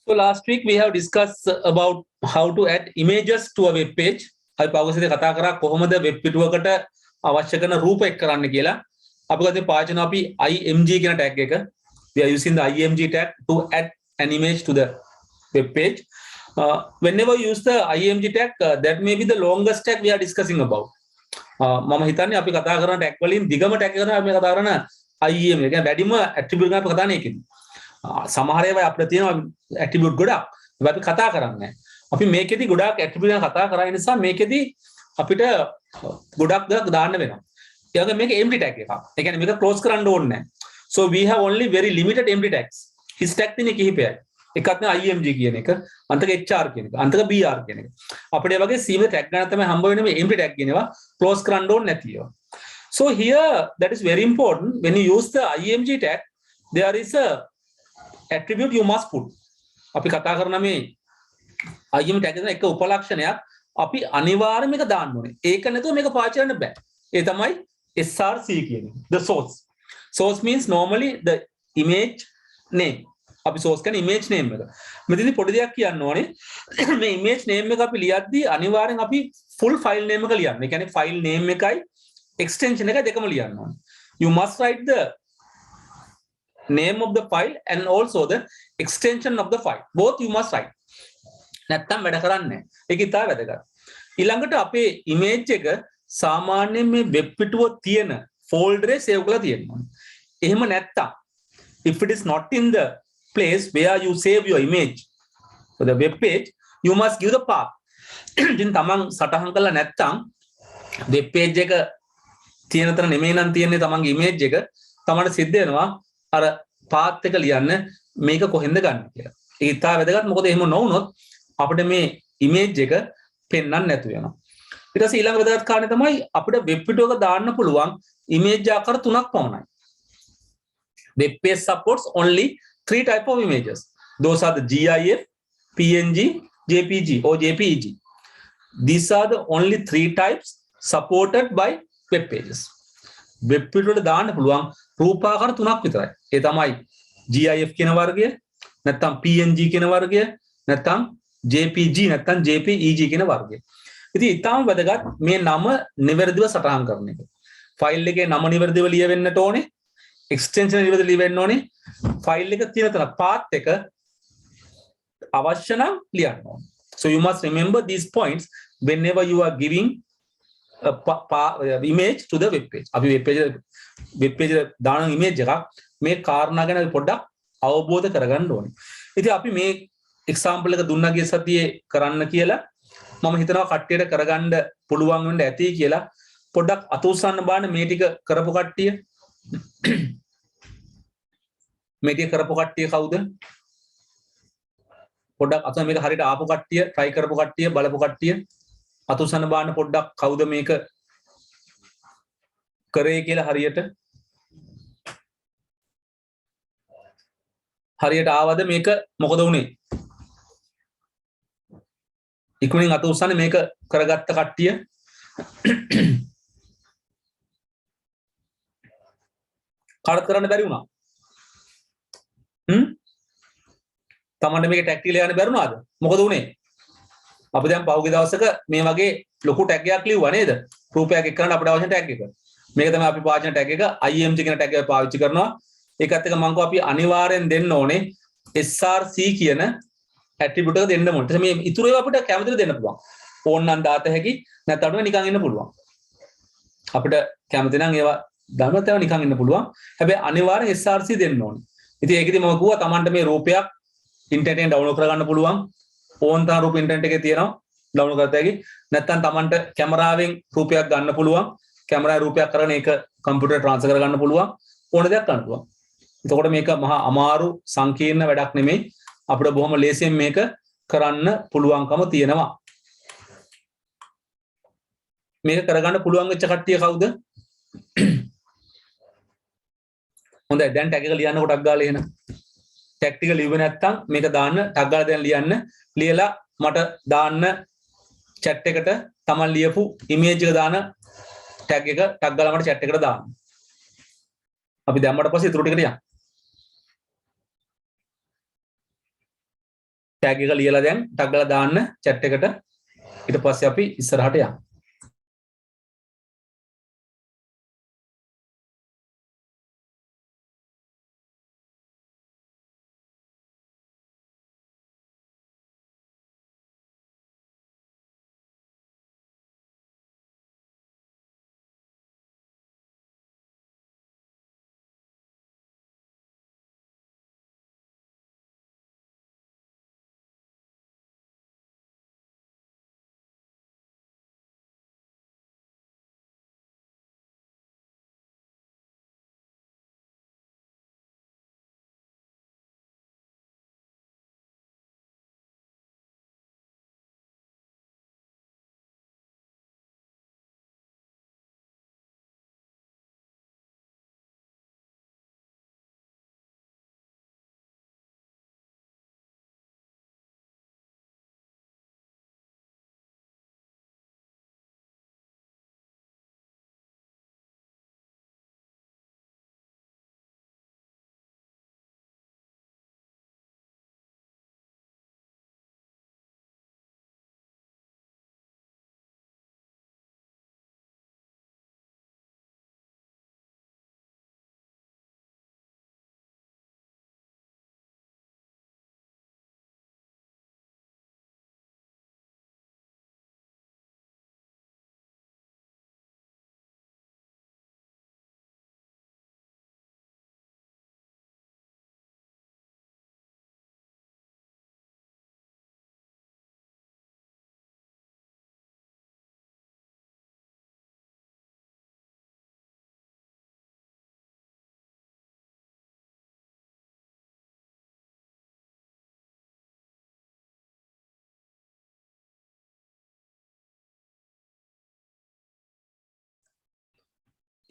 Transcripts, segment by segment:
So last week we have discussed about how to add images to a web page. අපි පෞගසිතේ කතා කරා කොහොමද web පිටුවකට අවශ්‍ය කරන රූප එක් කරන්න කියලා. අපි ගත්තේ පාවිච්චි කරන අපි img කියන tag එක. We are using the img tag to add an image to the web page. Whenever you use the img tag, that may be the longest tag we are discussing about. මම හිතන්නේ අපි කතා කරන tag වලින් දිගම tag එක තමයි අපි කතා කරන im එක. වැඩිම attribute ගන්න අපි කතා කරන එකේදී. සමහර ඒවා අපිට තියෙනවා ඇට්‍රිබියුට් ගොඩක්. ඒවා අපි කතා කරන්නේ නැහැ. අපි මේකෙදි ගොඩක් ඇට්‍රිබියුට් ගැන කතා කරා නිසා මේකෙදි අපිට ගොඩක් දේවල් දාන්න වෙනවා. ඒ වගේ මේක empty tag එකක්. ඒ කියන්නේ මේක close කරන්න ඕනේ නැහැ. So we have only very limited empty tags. his tag තියෙන කිහිපයයි. එකක් තමයි img කියන එක, අන්තක hr කියන එක, අන්තක br කියන එක. අපිට මේ වගේ සීමිත tag ගන්න තමයි හම්බ වෙන්නේ මේ empty tag කියන ඒවා close කරන්න ඕනේ නැති ඒවා. So here that is very important. When you use the img tag, there is a attribute you must put. අපි කතා කරන මේ im tag එක එක උපලක්ෂණයක් අපි අනිවාර්යයෙන් මේක දාන්න ඕනේ. ඒක නැතුව මේක පාවිච්චි කරන්න බෑ. ඒ තමයි src කියන්නේ. The source. Source means normally the image name. අපි source කියන්නේ image name එක. මෙතනදී පොඩි දෙයක් කියන්න ඕනේ. මේ image name එක අපි ලියද්දී අනිවාර්යෙන් අපි full file name එක ලියන්න. ඒ කියන්නේ file name එකයි extension එක දෙකම ලියන්න ඕනේ. You must write the name of the file and also the extension of the file. Both you must write. නැත්තම් වැඩ කරන්නේ නැහැ. ඒක ඉතාල වැදගත්. ඊළඟට අපේ image එක සාමාන්‍යයෙන් මේ වෙබ් පිටුව තියෙන folder එකේ save කරලා තියෙනවා. එහෙම නැත්තම් if it is not in the place where you save your image for the web page, you must give the path. ඉතින් තමන් සටහන් කරලා නැත්තම් web page එක තියෙන තැන නෙමෙයි නම් තියෙන්නේ තමන්ගේ image එක, තමන්ට සිද්ධ වෙනවා අර පාත් එක ලියන්න මේක කොහෙන්ද ගන්න කියලා. ඒක ඉතාල වැදගත්. මොකද එහෙම නොවුනොත් අපිට මේ ඉමේජ් එක පෙන්වන්න නැතු වෙනවා. ඊට පස්සේ ඊළඟ වැදගත් කාරණේ තමයි අපිට වෙබ් පිටුවක දාන්න පුළුවන් ඉමේජ් ආකාර තුනක් පමණයි. Web page supports only 3 type of images. Those are the GIF, PNG, JPG or JPEG. These are the only 3 types supported by web pages. Web පිටුවට දාන්න පුළුවන් රූපාකාර තුනක් විතරයි. ඒ තමයි GIF කියන වර්ගය, නැත්නම් PNG කියන වර්ගය, නැත්නම් JPG නැත්නම් JPEG කියන වර්ගය. ඉතින් ඊටාම වැදගත් මේ නම නිවැරදිව සටහන් කරන එක. ෆයිල් එකේ නම නිවැරදිව ලියවෙන්නට ඕනේ. එක්ස්ටෙන්ෂන් නිවැරදිව ලියවෙන්න ඕනේ. ෆයිල් එක තියෙන තන පාත් එක අවශ්‍ය නම් ලියන්න ඕනේ. So you must remember these points whenever you are giving image to the web page. අපි web page දාන image එකක් මේ කාරණා ගැන පොඩ්ඩක් අවබෝධ කරගන්න ඕනේ. ඉතින් අපි මේ example එක දුන්නා ගිය සතියේ කරන්න කියලා මම හිතනවා කට්ටියට කරගන්න පුළුවන් වෙන්න ඇති කියලා. පොඩ්ඩක් අත උස්සන්න බලන්න මේ ටික කරපු කට්ටිය. මේ ටික කරපු කට්ටිය කවුද? පොඩ්ඩක් අත මේක හරියට ආපු කට්ටිය, try කරපු කට්ටිය, බලපු කට්ටිය අත උස්සන්න බලන්න පොඩ්ඩක් කවුද මේක කරේ කියලා හරියට ආවද මේක මොකද වුනේ? ඉක්මනින් අත උස්සන්නේ මේක කරගත්ත කට්ටිය. කාටද කරන්න බැරි වුණා? තමන්ට මේක ටැග් ටික ලියන්න බැරි වුණාද? මොකද වුනේ? අපි දැන් පහුගිය දවසක මේ වගේ ලොකු ටැග් එකක් ලිව්වා නේද? රූපයක් එක්ක කරන්න අපිට අවශ්‍ය ටැග් එක. මේක තමයි අපි පාවිච්චි කරන ටැග් එක. img කියන ටැග් එක පාවිච්චි කරනවා. ඒකත් එක්ක මම අපි අනිවාර්යෙන් දෙන්න ඕනේ src කියන ඇට්‍රිබියුට් එක දෙන්න ඕනේ. මේ ඉතුරු ඒවා අපිට කැමතිද දෙන්න පුළුවන්. ඕන නම් දාත හැකි, නැත්නම් නිකන් ඉන්න පුළුවන්. අපිට කැමති නම් ඒවා දාන්නත් ඒවා නිකන් ඉන්න පුළුවන්. හැබැයි අනිවාර්යෙන් src දෙන්න ඕනේ. ඉතින් ඒකෙදි මම කිව්වා Tamanට මේ රූපයක් ඉන්ටර්නෙට් එකෙන් ඩවුන්ලෝඩ් කරගන්න පුළුවන්. ඕන තරම් රූප ඉන්ටර්නෙට් එකේ තියෙනවා ඩවුන්ලෝඩ් කරගත්ත හැකි. නැත්නම් Tamanට කැමරාවෙන් රූපයක් ගන්න පුළුවන්. කැමරාවේ රූපයක් කරගෙන ඒක කම්පියුටර් ට්‍රාන්ස්ෆර් කරගන්න පුළුවන්. ඕන දෙයක් කරන්න පුළුවන්. එතකොට මේක මහා අමාරු සංකීර්ණ වැඩක් නෙමෙයි. අපිට බොහොම ලේසියෙන් මේක කරන්න පුළුවන්කම තියෙනවා. මේක කරගන්න පුළුවන් වෙච්ච කට්ටිය කවුද? හොඳයි දැන් ටැග් එක ලියන්න කොටක් ගාලා එහෙනම්. ටැග් ටික ලියුවේ නැත්නම් මේක දාන්න ටැග් ගාලා දැන් ලියන්න. ලියලා මට දාන්න chat එකට Taman ලියපු image එක දාන ටැග් එක ටැග් ගාලා මට chat එකට දාන්න. අපි දැම්මට පස්සේ ඊටු ටිකට යන්න. ටැග් එක ලියලා දැන් ටග් ගාලා දාන්න chat එකට. ඊට පස්සේ අපි ඉස්සරහට යමු.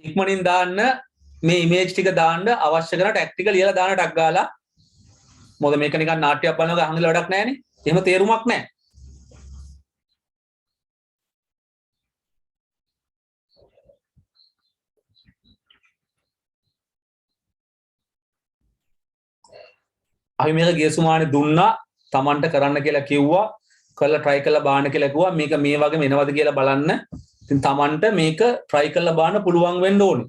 ඉක්මනින් දාන්න මේ ඉමේජ් ටික දාන්න අවශ්‍ය කරන ටැග් ටික ලියලා දාන්න ටග් ගාලා. මොකද මේක නිකන් නාට්‍යයක් බලනවා අහන්න වැඩක් නැහැනේ. එහෙම තේරුමක් නැහැ. අපි මේක ගිය සුමානේ දුන්නා. Tamanට කරන්න කියලා කිව්වා. කරලා try කරලා බලන්න කියලා කිව්වා. මේක මේ වගේම එනවද කියලා බලන්න. ඉතින් Tamanට මේක try කරලා බලන්න පුළුවන් වෙන්න ඕනේ.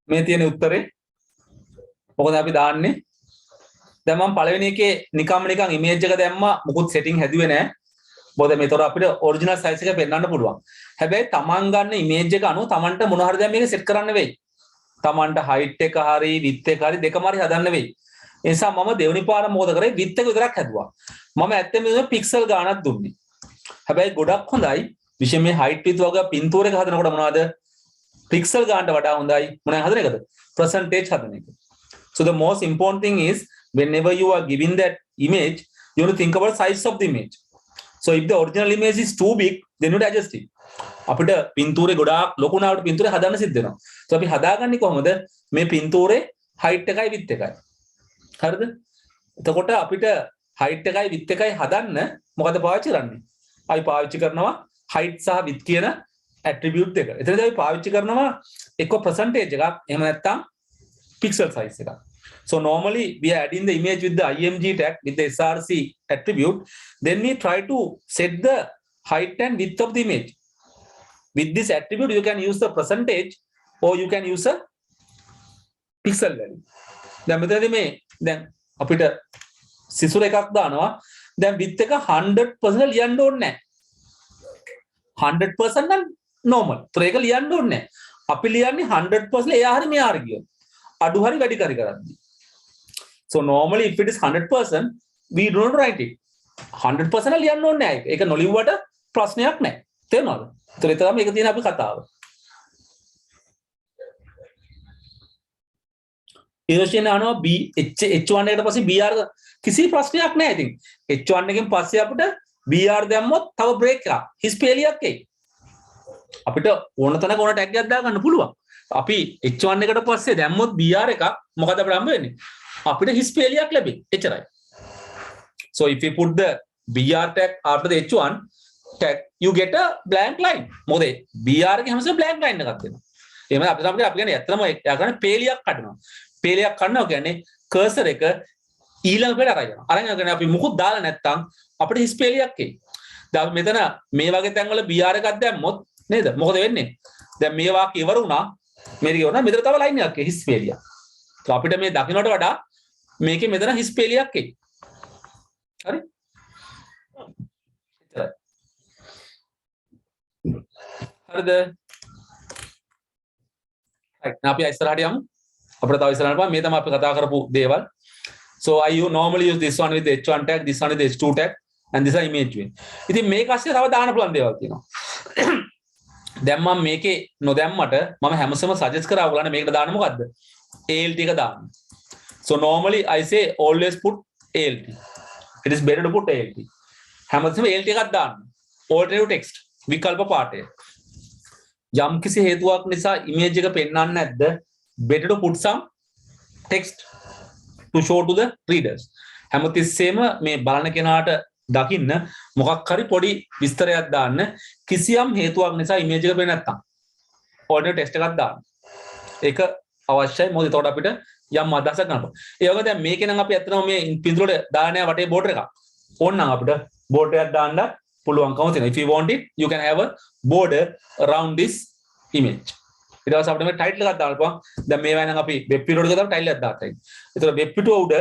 මේ තියෙන උත්තරේ මොකද අපි දාන්නේ දැන් මම පළවෙනි එකේ නිකන් ඉමේජ් එක දැම්මා මොකුත් සෙටින් හැදුවේ නැහැ මොකද මේතර අපිට ඔරිජිනල් සයිස් එක පෙන්වන්න පුළුවන් හැබැයි තමන් ගන්න ඉමේජ් එක අනුව තමන්ට මොන හරි දැන් මේක සෙට් කරන්න වෙයි තමන්ට height එක හරි width එක හරි දෙකම හරි හදන්න වෙයි ඒ නිසා මම දෙවෙනි පාර මොකද කරේ width එක විතරක් හැදුවා මම ඇත්තටම මේ පික්සල් ගාණක් දුන්නේ හැබැයි ගොඩක් හොඳයි විශේෂයෙන් මේ height width වගේ පින්තූර එක හදනකොට මොනවද පික්සල් ගානට වඩා හොඳයි මොනවද හදන එකද percentage හදන එක so the most important thing is whenever you are giving that image you have to think about size of the image so if the original image is too big then you adjust it අපිට පින්තූරේ ගොඩාක් ලොකු නාවට පින්තූරේ හදන්න සිද්ධ වෙනවා so අපි හදාගන්නේ කොහොමද මේ පින්තූරේ height එකයි width එකයි හරිද එතකොට අපිට height එකයි width එකයි හදන්න මොකද පාවිච්චි කරන්නේ අපි පාවිච්චි කරනවා height සහ width කියන attribute දෙක. එතනදී අපි පාවිච්චි කරනවා එක්ක percentage එකක් එහෙම නැත්නම් pixel size එකක්. So normally we are adding the image with the img tag with the src attribute then we try to set the height and width of the image. With this attribute you can use the percentage or you can use a pixel value. දැන් මෙතනදී මේ දැන් අපිට සිසුර එකක් දානවා දැන් width එක 100% ලියන්න ඕනේ නැහැ 100% නම් normal. ඒතර ඒක ලියන්න ඕනේ නැහැ. අපි ලියන්නේ 100% එයා හරි මෙයා හරි කියනවා. අඩු හරි වැඩි කරද්දී. So normally if it is 100% we don't write it. 100% ලියන්න ඕනේ නැහැ. ඒක නොලිව්වට ප්‍රශ්නයක් නැහැ. තේරුණාද? ඒතර ඒක තමයි මේක තියෙන අපි කතාව. ඊළඟට යනවා B H1 එකට පස්සේ BR කිසි ප්‍රශ්නයක් නැහැ ඉතින්. H1 එකෙන් පස්සේ අපිට BR දැම්මොත් තව බ්‍රේක් එකක්. හිස් පෙලියක් එයි. අපිට ඕන තැනක ඕන ටැග් එකක් දාගන්න පුළුවන්. අපි H1 එකට පස්සේ දැම්මොත් BR එකක් මොකද අපිට හම්බ වෙන්නේ? අපිට හිස් පෙලියක් ලැබෙයි. එච්චරයි. So if you put the BR tag after the H1 tag you get a blank line. මොකද BR එකේ හැමසෙම blank line එකක් දෙනවා. එහෙනම් අපි කියන්නේ ඇත්තම යා කරන්නේ පෙලියක් කඩනවා. පෙලියක් කඩනවා කියන්නේ cursor එක ඊළඟ පෙළ අරගෙන යනවා. අරගෙන යනකොට අපි මුකුත් දාලා නැත්තම් අපිට හිස් පෙලියක් එයි. දැන් මෙතන මේ වගේ තැන්වල BR එකක් දැම්මොත් නේද? මොකද වෙන්නේ? දැන් මේ වාක්‍ය ඉවර වුණා. මේක ඉවර වුණා. මෙතන තව ලයින් එකක් හිස් පෙලියක්. So අපිට මේ දකින්නට වඩා මේකේ මෙතන හිස් පෙලියක් එයි. හරි? හරිද? right. අපි ඉස්සරහට යමු. අපිට තව ඉස්සරහට බලන්න මේ තමයි අපි කතා කරපු දේවල්. So I normally use this one with the H1 tag, this one with the H2 tag, and this is image view. ඉතින් මේක ASCII තව දාන්න පුළුවන් දේවල් තියෙනවා. දැන් මම මේකේ නොදැම්මට මම හැමසෙම සජෙස්ට් කරා ඔයගලන්ට මේකට දාන්න මොකද්ද? ALT එක දාන්න. So normally I say always put ALT. It is better to put ALT. හැමතිස්සෙම ALT එකක් දාන්න. Alternative text විකල්ප පාඨය. යම් කිසි හේතුවක් නිසා image එක පෙන්වන්නේ නැද්ද? Better to put some text to show to the readers. හැමතිස්සෙම මේ බලන කෙනාට දකින්න මොකක් හරි පොඩි විස්තරයක් දාන්න කිසියම් හේතුවක් නිසා image එක පේන්නේ නැත්තම්. Alternative text එකක් දාන්න. ඒක අවශ්‍යයි මොකද එතකොට අපිට යම් අදහසක් ගන්නවා. ඒ වගේ දැන් මේකේ නම් අපි ඇත්තටම මේ පින්තූරේ දාන්න වටේ බෝඩර් එකක්. ඕනනම් අපිට බෝඩර් එකක් දාන්න පුළුවන්කම තියෙනවා. If you want it you can have a border around this image. ඊට පස්සේ අපිට මේ ටයිටල් එකක් දාන්න පුළුවන්. දැන් මේවා නම් අපි වෙබ් පිටුවට ගිහලා ටයිටල් එකක් දාතයි. ඒතර වෙබ් පිටුව උඩ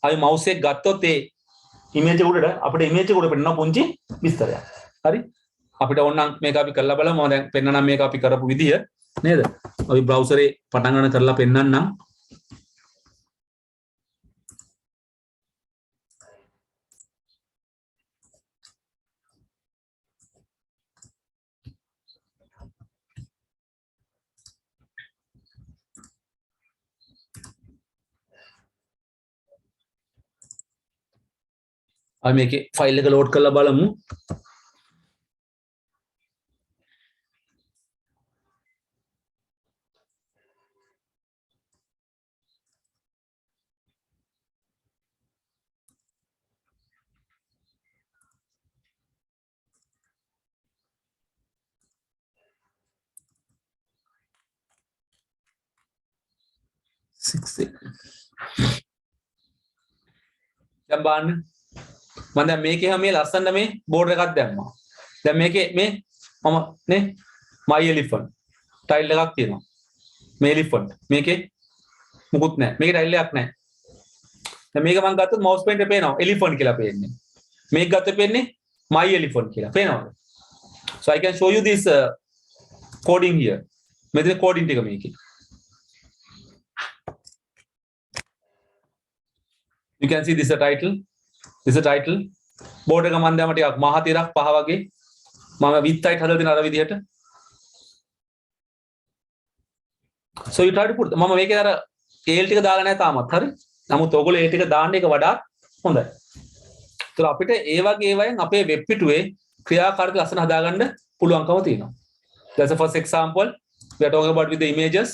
අපි මවුස් එක ගත්තොත් ඒ ඉමේජ් එක උඩට අපිට ඉමේජ් එක උඩ පෙන්නන පුංචි විස්තරයක්. හරි? අපිට ඕනනම් මේක අපි කරලා බලමු. මම දැන් පෙන්නනම් මේක අපි කරපු විදිය නේද? අපි බ්‍රවුසරේ පටන් ගන්න කරලා පෙන්නන්නම්. අපි මේකේ ෆයිල් එක ලෝඩ් කරලා බලමු. දැන් බලන්න මම දැන් මේකේ හැම මේ ලස්සන මේ බෝඩර් එකක් දැම්මා. දැන් මේකේ මේ මම නේ my elephant ටයිල් එකක් තියෙනවා. මේ එලිෆන්ට් මේකේ මුකුත් නැහැ මේකේ ටයිල් එකක් නැහැ දැන් මේක මම ගත්තොත් මවුස් පොයින්ටර් පේනවා එලිෆන්ට් කියලා පේන්නේ මේක ගත්තොත් පේන්නේ my elephant කියලා පේනවද so I can show you this coding here මෙතන coding ටික මේකේ you can see this is a title board එක මම දැම්ම ටිකක් මහ තිරක් පහ වගේ මම with height හදලා දෙන අර විදිහට so you try to put මම මේකේ අර scale ටික දාලා නැහැ තාමත් හරි නමුත් ඔයගොල්ලෝ ඒ ටික දාන්න එක වඩාත් හොඳයි ඒතර අපිට ඒ වගේ ඒවායින් අපේ වෙබ් පිටුවේ ක්‍රියාකාරක ලස්සන හදාගන්න පුළුවන්කම තියෙනවා that's the first example we are talking about with the images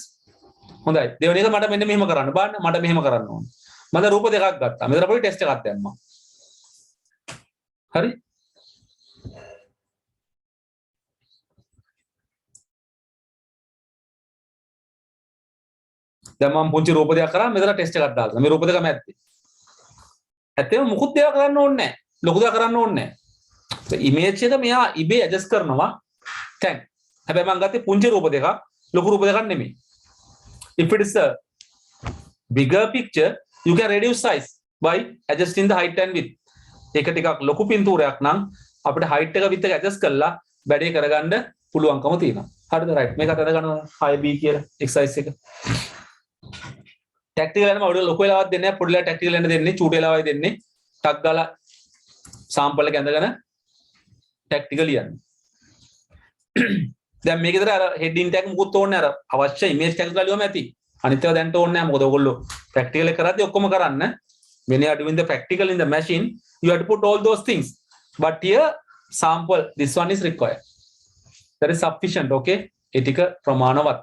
හොඳයි දෙවෙනි එක මට මෙන්න මෙහෙම කරන්න බලන්න මට මෙහෙම කරන්න ඕන මම රූප දෙකක් ගත්තා මෙතන අපිට ටෙස්ට් එකක් දැම්මා හරි දැන් මම පුංචි රූප දෙකක් කරා මෙතන ටෙස්ට් එකක් දාලා මේ රූප දෙකම ඇත්තේ ඇත්තම මුකුත් දේවල් කරන්න ඕනේ නැහැ ලොකු දේවල් කරන්න ඕනේ නැහැ ඉමේජ් එක මෙයා ඉබේ ඇඩ්ජස්ට් කරනවා දැන් හැබැයි මම ගත්තේ පුංචි රූප දෙකක් ලොකු රූප දෙකක් නෙමෙයි if it is a bigger picture you can reduce size by adjusting the height and width ඒක ටිකක් ලොකු පින්තූරයක් නම් අපිට height එක width එක adjust කරලා වැඩේ කරගන්න පුළුවන්කම තියෙනවා හරිද right මේක අතද ගන්නවා 5b කියලා exercise එක ටැක්ටිකල් යනම ඔඩ ලොකු වෙලාවක් දෙන්නේ නැහැ පොඩි වෙලාවක් ටැක්ටිකල් යන්න දෙන්නේ චූටි වෙලාවයි දෙන්නේ ටක් ගාලා සාම්පල් එක ඇඳගෙන ටැක්ටිකල් යන්නේ දැන් මේකේතර අර හෙඩින් ටැග් මුකුත් ඕනේ අර අවශ්‍ය ඉමේජ් ටැග් ගාලියම ඇති අනිත් ඒවා දැන්ට ඕනේ නැහැ මොකද ඔයගොල්ලෝ ප්‍රැක්ටිකල් එක කරද්දී ඔක්කොම කරන්න when you are doing the practical in the machine you have to put all those things but here sample this one is required that is sufficient okay ඒ ටික ප්‍රමාණවත්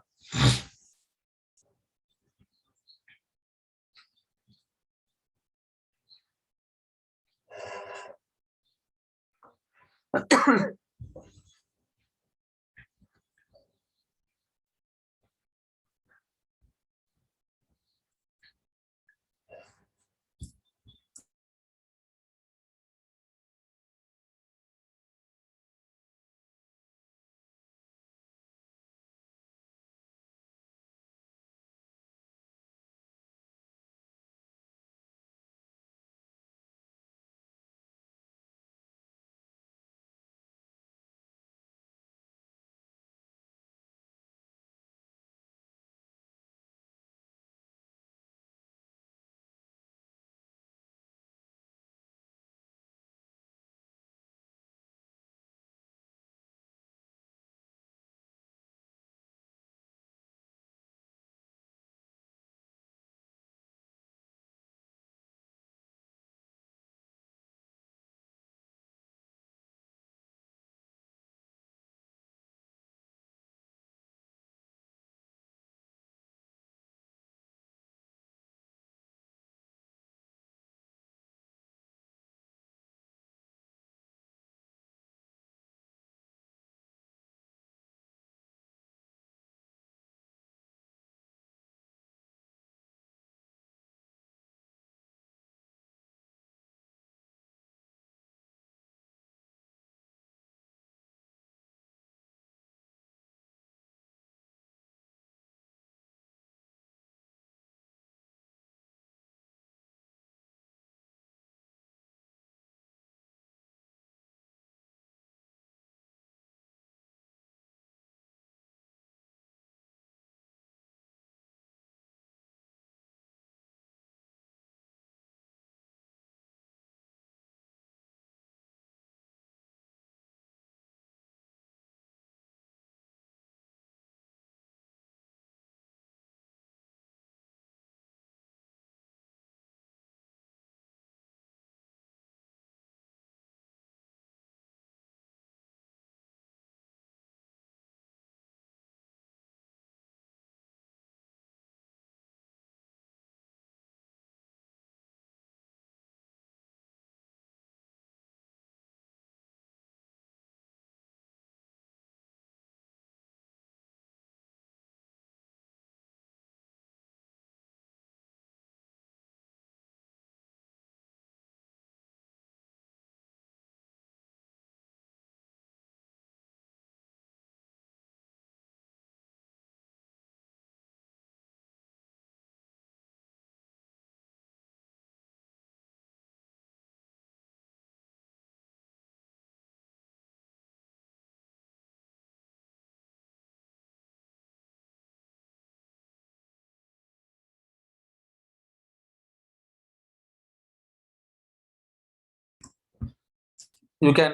you can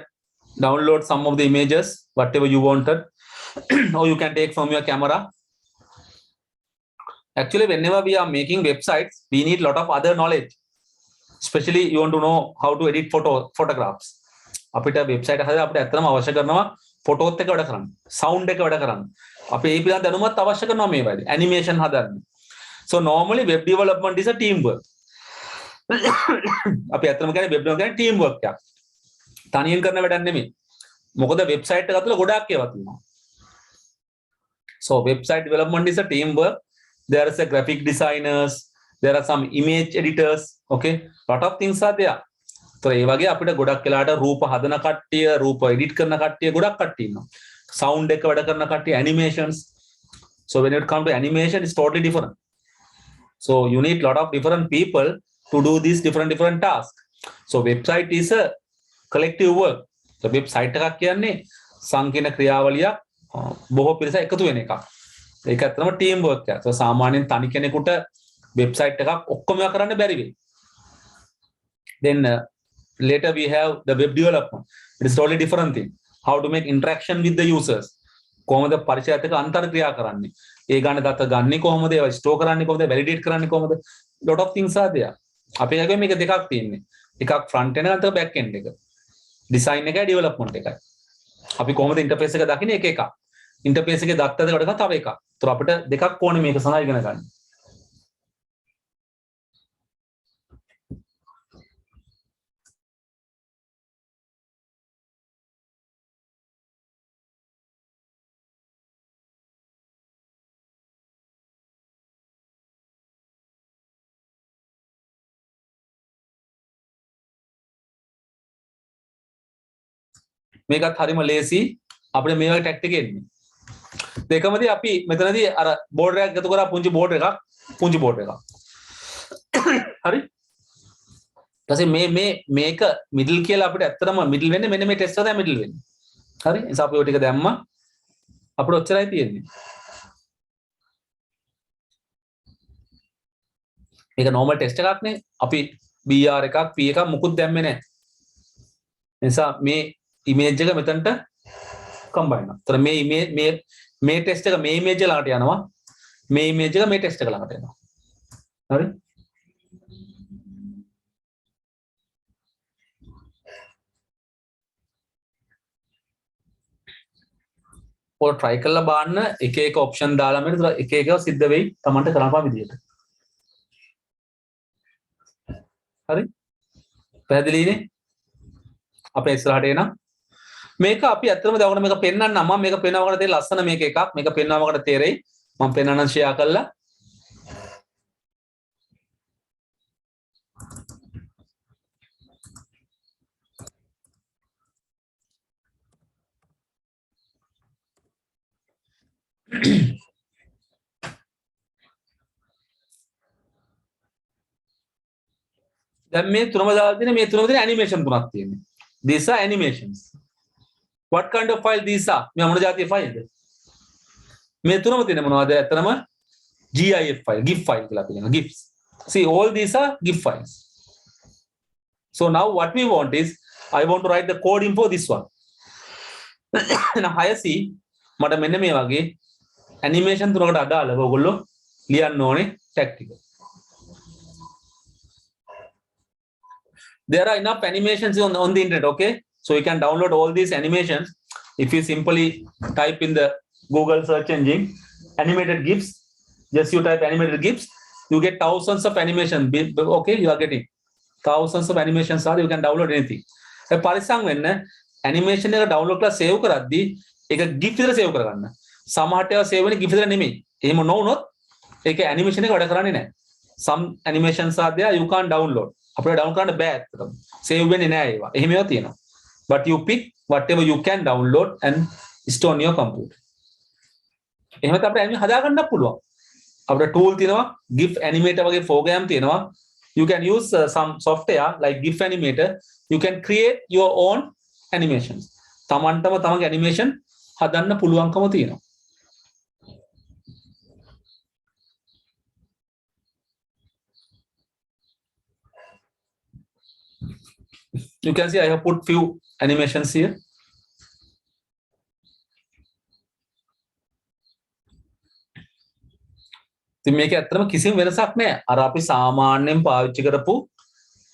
download some of the images whatever you wanted or you can take from your camera. Actually, whenever we are making websites, we need a lot of other knowledge. Especially you want to know how to edit photographs. අපිට website හදලා අපිට ඇත්තටම අවශ්‍ය කරනවා ෆොටෝත් එක වැඩ කරන්න, sound එක වැඩ කරන්න. අපි ඒ පිළිබඳ දැනුමත් අවශ්‍ය කරනවා මේ වගේ ඇනිමේෂන් හදන්න. So normally web development is a teamwork. අපි ඇත්තටම කියන්නේ web development කියන්නේ team work එකක්. තනියෙන් කරන වැඩක් නෙමෙයි. මොකද වෙබ්සයිට් එක ඇතුළේ ගොඩාක් ඒවා තියෙනවා. So website development is a teamwork. There is a graphic designers, there are some image editors, okay, lot of things are there. So ඒ වගේ අපිට ගොඩක් වෙලාට රූප හදන කට්ටිය, රූප එඩිට් කරන කට්ටිය ගොඩක් කට්ටිය ඉන්නවා. Sound එක වැඩ කරන කට්ටිය, animations. So when it comes to animation, it's totally different. So you need lot of different people to do these different tasks. So website is a collective work. So website එකක් කියන්නේ සංකීර්ණ ක්‍රියාවලියක් බොහෝ පිරිස එකතු වෙන එකක්. ඒක ඇත්තටම ටීම් වර්ක් එකක්. So සාමාන්‍යයෙන් තනි කෙනෙකුට වෙබ්සයිට් එකක් ඔක්කොම කරන්න බැරි වෙයි. Then later we have the web development. It is totally different thing. How to make interaction with the users. කොහොමද පරිචයත් එක්ක අන්තර් ක්‍රියා කරන්නේ. ඒ ගන්න දත ගන්නේ කොහොමද? ඒවා ස්ටෝර් කරන්නේ කොහොමද? වැලිඩේට් කරන්නේ කොහොමද? lot of things are there. අපි එකගේ මේක දෙකක් තියෙන්නේ. එකක් front end එකක් back end එක. design එකයි development එකයි. අපි කොහොමද ඉන්ටර්ෆේස් එක දකින්නේ එක එකක්. ඉන්ටර්ෆේස් එකේ දත්තද කොට තව එකක්. ඒතර අපිට දෙකක් ඕනේ මේක සඳහා ඉගෙන ගන්න. මේකත් හරිම ලේසි. අපිට මේ වගේ ටැක්ටික් එන්නේ. දෙකමදී අපි මෙතනදී අර බෝඩර් එකක් ගතු කරා පුංචි බෝඩර් එකක්. හරි? ඊපස්සේ මේක මිඩල් කියලා අපිට ඇත්තටම මිඩල් වෙන්නේ මෙන්න මේ ටෙස්ට් එක තමයි මිඩල් වෙන්නේ. හරි? ඒ නිසා අපි ඔය ටික දැම්මා. අපිට ඔච්චරයි තියෙන්නේ. මේක normal ටෙස්ට් එකක් නේ. අපි BR එකක් P එකක් මුකුත් දැම්මේ නැහැ. ඒ නිසා මේ image එක මෙතනට combine වෙනවා. ඒතර මේ image මේ ටෙස්ට් එක මේ image ළඟට යනවා. මේ image එක මේ ටෙස්ට් එක ළඟට එනවා. හරි? ඔය try කරලා බලන්න එක එක option දාලා මේක එක එකව සිද්ධ වෙයි Tamanට කරපුවා විදියට. හරි? පැහැදිලිනේ? අපේ ඉස්සරහට එනවා. මේක අපි ඇත්තටම දවන මේක පෙන්වන්නම් මම මේක පෙන්වනකොට තේ ලස්සන මේක එකක් මේක පෙන්වනකොට තේරෙයි මම පෙන්වන්නම් ෂෙයා කරලා දැන් මේ තුනම දාලා තියෙන මේ තුනම තියෙන ඇනිමේෂන් තුනක් තියෙනවා. These are animations. What kind of file these are? මේ මොන જાතිය ෆයිල්ද? මේ තුනම තියෙන මොනවද? ඇත්තටම GIF file, GIF file කියලා අපි කියනවා. GIFs. See, all these are GIF files. So now what we want is, I want to write the coding for this one. Now higher C, මට මෙන්න මේ වගේ animation තුනකට අදාළව ඔයගොල්ලෝ ලියන්න ඕනේ tactical. There are enough animations on the internet, okay? So you can download all these animations. If you simply type in the Google search engine, animated GIFs, just you type animated GIFs, you get thousands of animations. Okay, you are getting thousands of animations. You can download anything. පරිස්සම් වෙන්න animation එක download කරලා save කරද්දී ඒක GIF විතර save කරගන්න. සමහරට ඒවා save වෙන්නේ GIF විතර නෙමෙයි. එහෙම නොවුනොත් ඒක animation එක වැඩ කරන්නේ නැහැ. Some animations are there you can't download. අපිට download කරන්න බෑ ඇත්තටම. save වෙන්නේ නැහැ ඒවා. එහෙම ඒවා තියෙනවා. But you pick whatever you can download and store on your computer. එහෙම තමයි අපිට anime හදා ගන්නත් පුළුවන්. අපිට tool තියෙනවා GIF animator වගේ program තියෙනවා. You can use some software like GIF animator. You can create your own animations. තමන්ටම තමන්ගේ animation හදන්න පුළුවන්කම තියෙනවා. You can see I have put few animations here. ඉතින් මේක ඇත්තටම කිසිම වෙනසක් නැහැ. අර අපි සාමාන්‍යයෙන් පාවිච්චි කරපු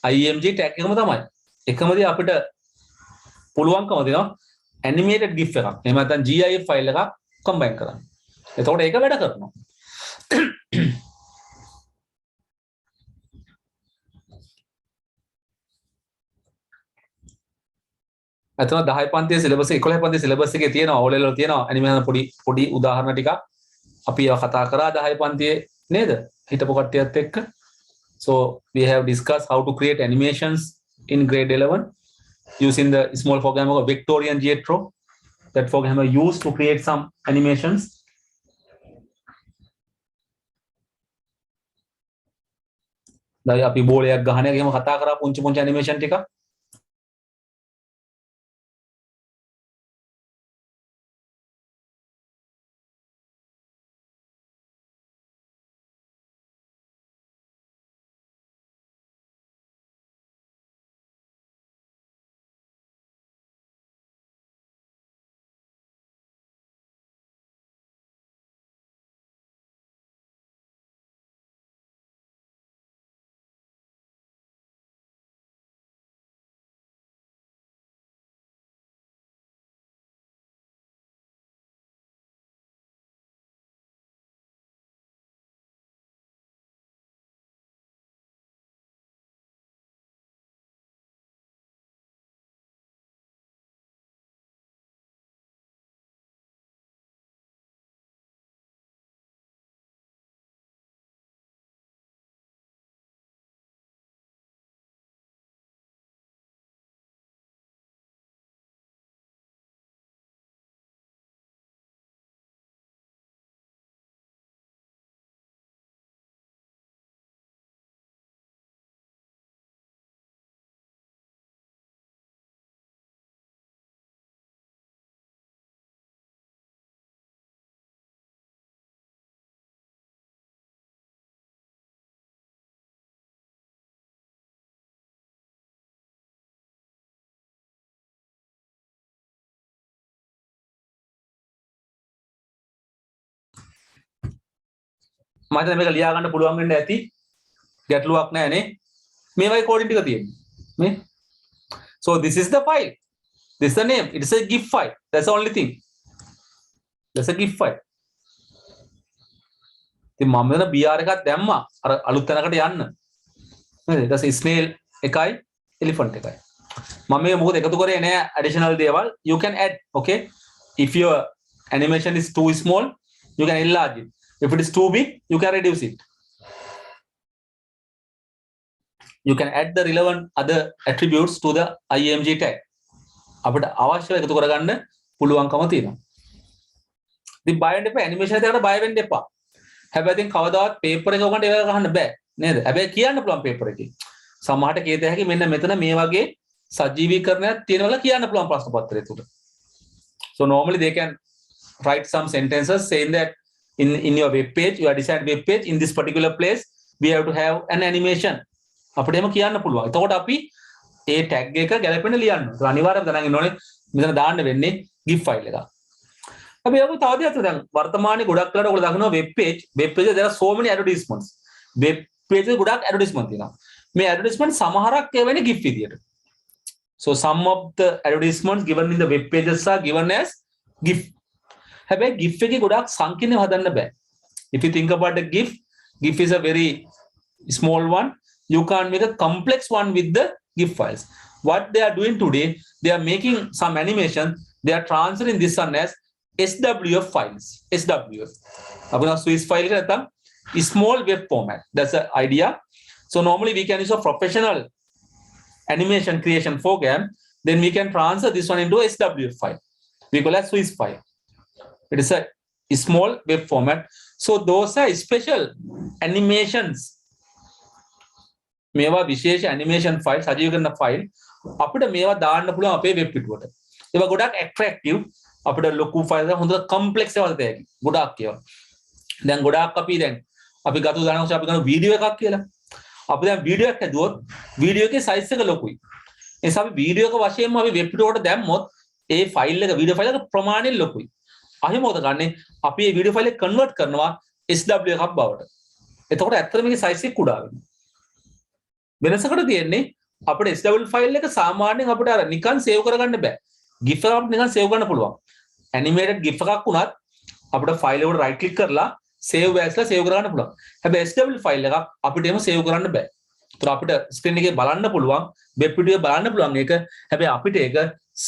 IMG tag එකම තමයි. එකම දේ අපිට පුළුවන්කම දෙනවා animated GIF එකක්. එහෙම නැත්නම් GIF file එකක් combine කරන්න. එතකොට ඒක වැඩ කරනවා. අතන 10 පන්තියේ සිලබස් 11 පන්තියේ සිලබස් එකේ තියෙනවා O level වල තියෙනවා ඇනිමේෂන් පොඩි උදාහරණ ටිකක් අපි ඒවා කතා කරා 10 පන්තියේ නේද හිටපු කට්ටියත් එක්ක. So we have discussed how to create animations in grade 11 using the small program of Victorian Jetro. That program is used to create some animations. දැන් අපි බෝලයක් ගහන එක එහෙම කතා කරා පුංචි animation ටිකක්. මම හිතන්නේ මේක ලියා ගන්න පුළුවන් වෙන්න ඇති ගැටලුවක් නැහැ නේ මේ වගේ කෝඩින් ටික තියෙන්නේ මේ so this is the file, this is the name, it is a GIF file, that's the only thing, that's a GIF file. ඉතින් මම මෙතන BR එකක් දැම්මා අර අලුත් තැනකට යන්න නේද ඊට පස්සේ snail එකයි elephant එකයි මම මේක මොකද එකතු කරේ නෑ additional දේවල් you can add, okay, if your animation is too small you can enlarge it. If it is too big, you can reduce it. You can add the relevant other attributes to the IMG tag. අපිට අවශ්‍යව එකතු කරගන්න පුළුවන්කම තියෙනවා. ඉතින් බය වෙන්න එපා animation එකකට බය වෙන්න එපා. හැබැයි ඉතින් කවදාවත් පේපර් එක උගන්ට ඒක ගහන්න බෑ නේද? හැබැයි කියන්න පුළුවන් පේපර් එකේ. සමහරට කියත හැකි මෙන්න මෙතන මේ වගේ සජීවීකරණයක් තියෙනවා කියන්න පුළුවන් ප්‍රශ්න පත්‍රය තුල. So normally they can write some sentences saying that in your web page, your designed web page, in this particular place we have to have an animation. අපිට එහෙම කියන්න පුළුවන්. එතකොට අපි ඒ tag එක ගැලපෙන්න ලියන්න. ඒක අනිවාර්යයෙන්ම දැනගෙන ඉන්න ඕනේ. මෙතන දාන්න වෙන්නේ GIF file එකක්. අපි යමු තව දෙයක් දැන් වර්තමානයේ ගොඩක් වෙලාවට ඔයගොල්ලෝ දකිනවා web page there are so many advertisements. web page එක ගොඩක් advertisement තියෙනවා. මේ advertisement සමහරක් ඒවෙන්නේ GIF විදියට. So some of the advertisements given in the web pages are given as GIF. හැබැයි GIF එකේ ගොඩක් සංකීර්ණව හදන්න බෑ. If you think about the GIF is a very small one. You can't make a complex one with the GIF files. What they are doing today, they are making some animation. They are transferring this one as SWF files. SWF. अपना Swiss file का था small web format. That's the idea. So normally we can use a professional animation creation program. Then we can transfer this one into SWF file. We call it Swiss file. It is a small web format. So those are special animations. මේවා විශේෂ animation file සජීව කරන file අපිට මේවා දාන්න පුළුවන් අපේ web පිටුවට. ඒවා ගොඩක් attractive අපිට ලොකු file එක හොඳට complex ඒවා දෙයක්. ගොඩක් ඒවා. දැන් ගොඩක් අපි ගතු දානවා අපි කරන වීඩියෝ එකක් කියලා. අපි දැන් වීඩියෝ එකක් හදුවොත් වීඩියෝ එකේ size එක ලොකුයි. නිසා අපි වීඩියෝ එක වශයෙන්ම අපි වෙබ් පිටුවකට දැම්මොත් ඒ ෆයිල් එක වීඩියෝ ෆයිල් එක ප්‍රමාණයෙන් ලොකුයි. අපි මොකද කරන්නේ? අපි මේ වීඩියෝ ෆයිල් එක කන්වර්ට් කරනවා SW එකක් බවට. එතකොට ඇත්තටම මේකේ සයිස් එක කුඩා වෙනවා. වෙනසකට තියෙන්නේ අපිට SW ෆයිල් එක සාමාන්‍යයෙන් අපිට අර නිකන් සේව් කරගන්න බෑ. GIF එකක් අපිට නිකන් සේව් කරන්න පුළුවන්. ඇනිමේටඩ් GIF එකක් වුණත් අපිට ෆයිල් එකට රයිට් ක්ලික් කරලා save as ලා save කරගන්න පුළුවන්. හැබැයි SW ෆයිල් එකක් අපිට එහෙම save කරන්න බෑ. ඒතර අපිට ස්ක්‍රීන් එකේ බලන්න පුළුවන්, වෙබ් පිටුවේ බලන්න පුළුවන් ඒක. හැබැයි අපිට ඒක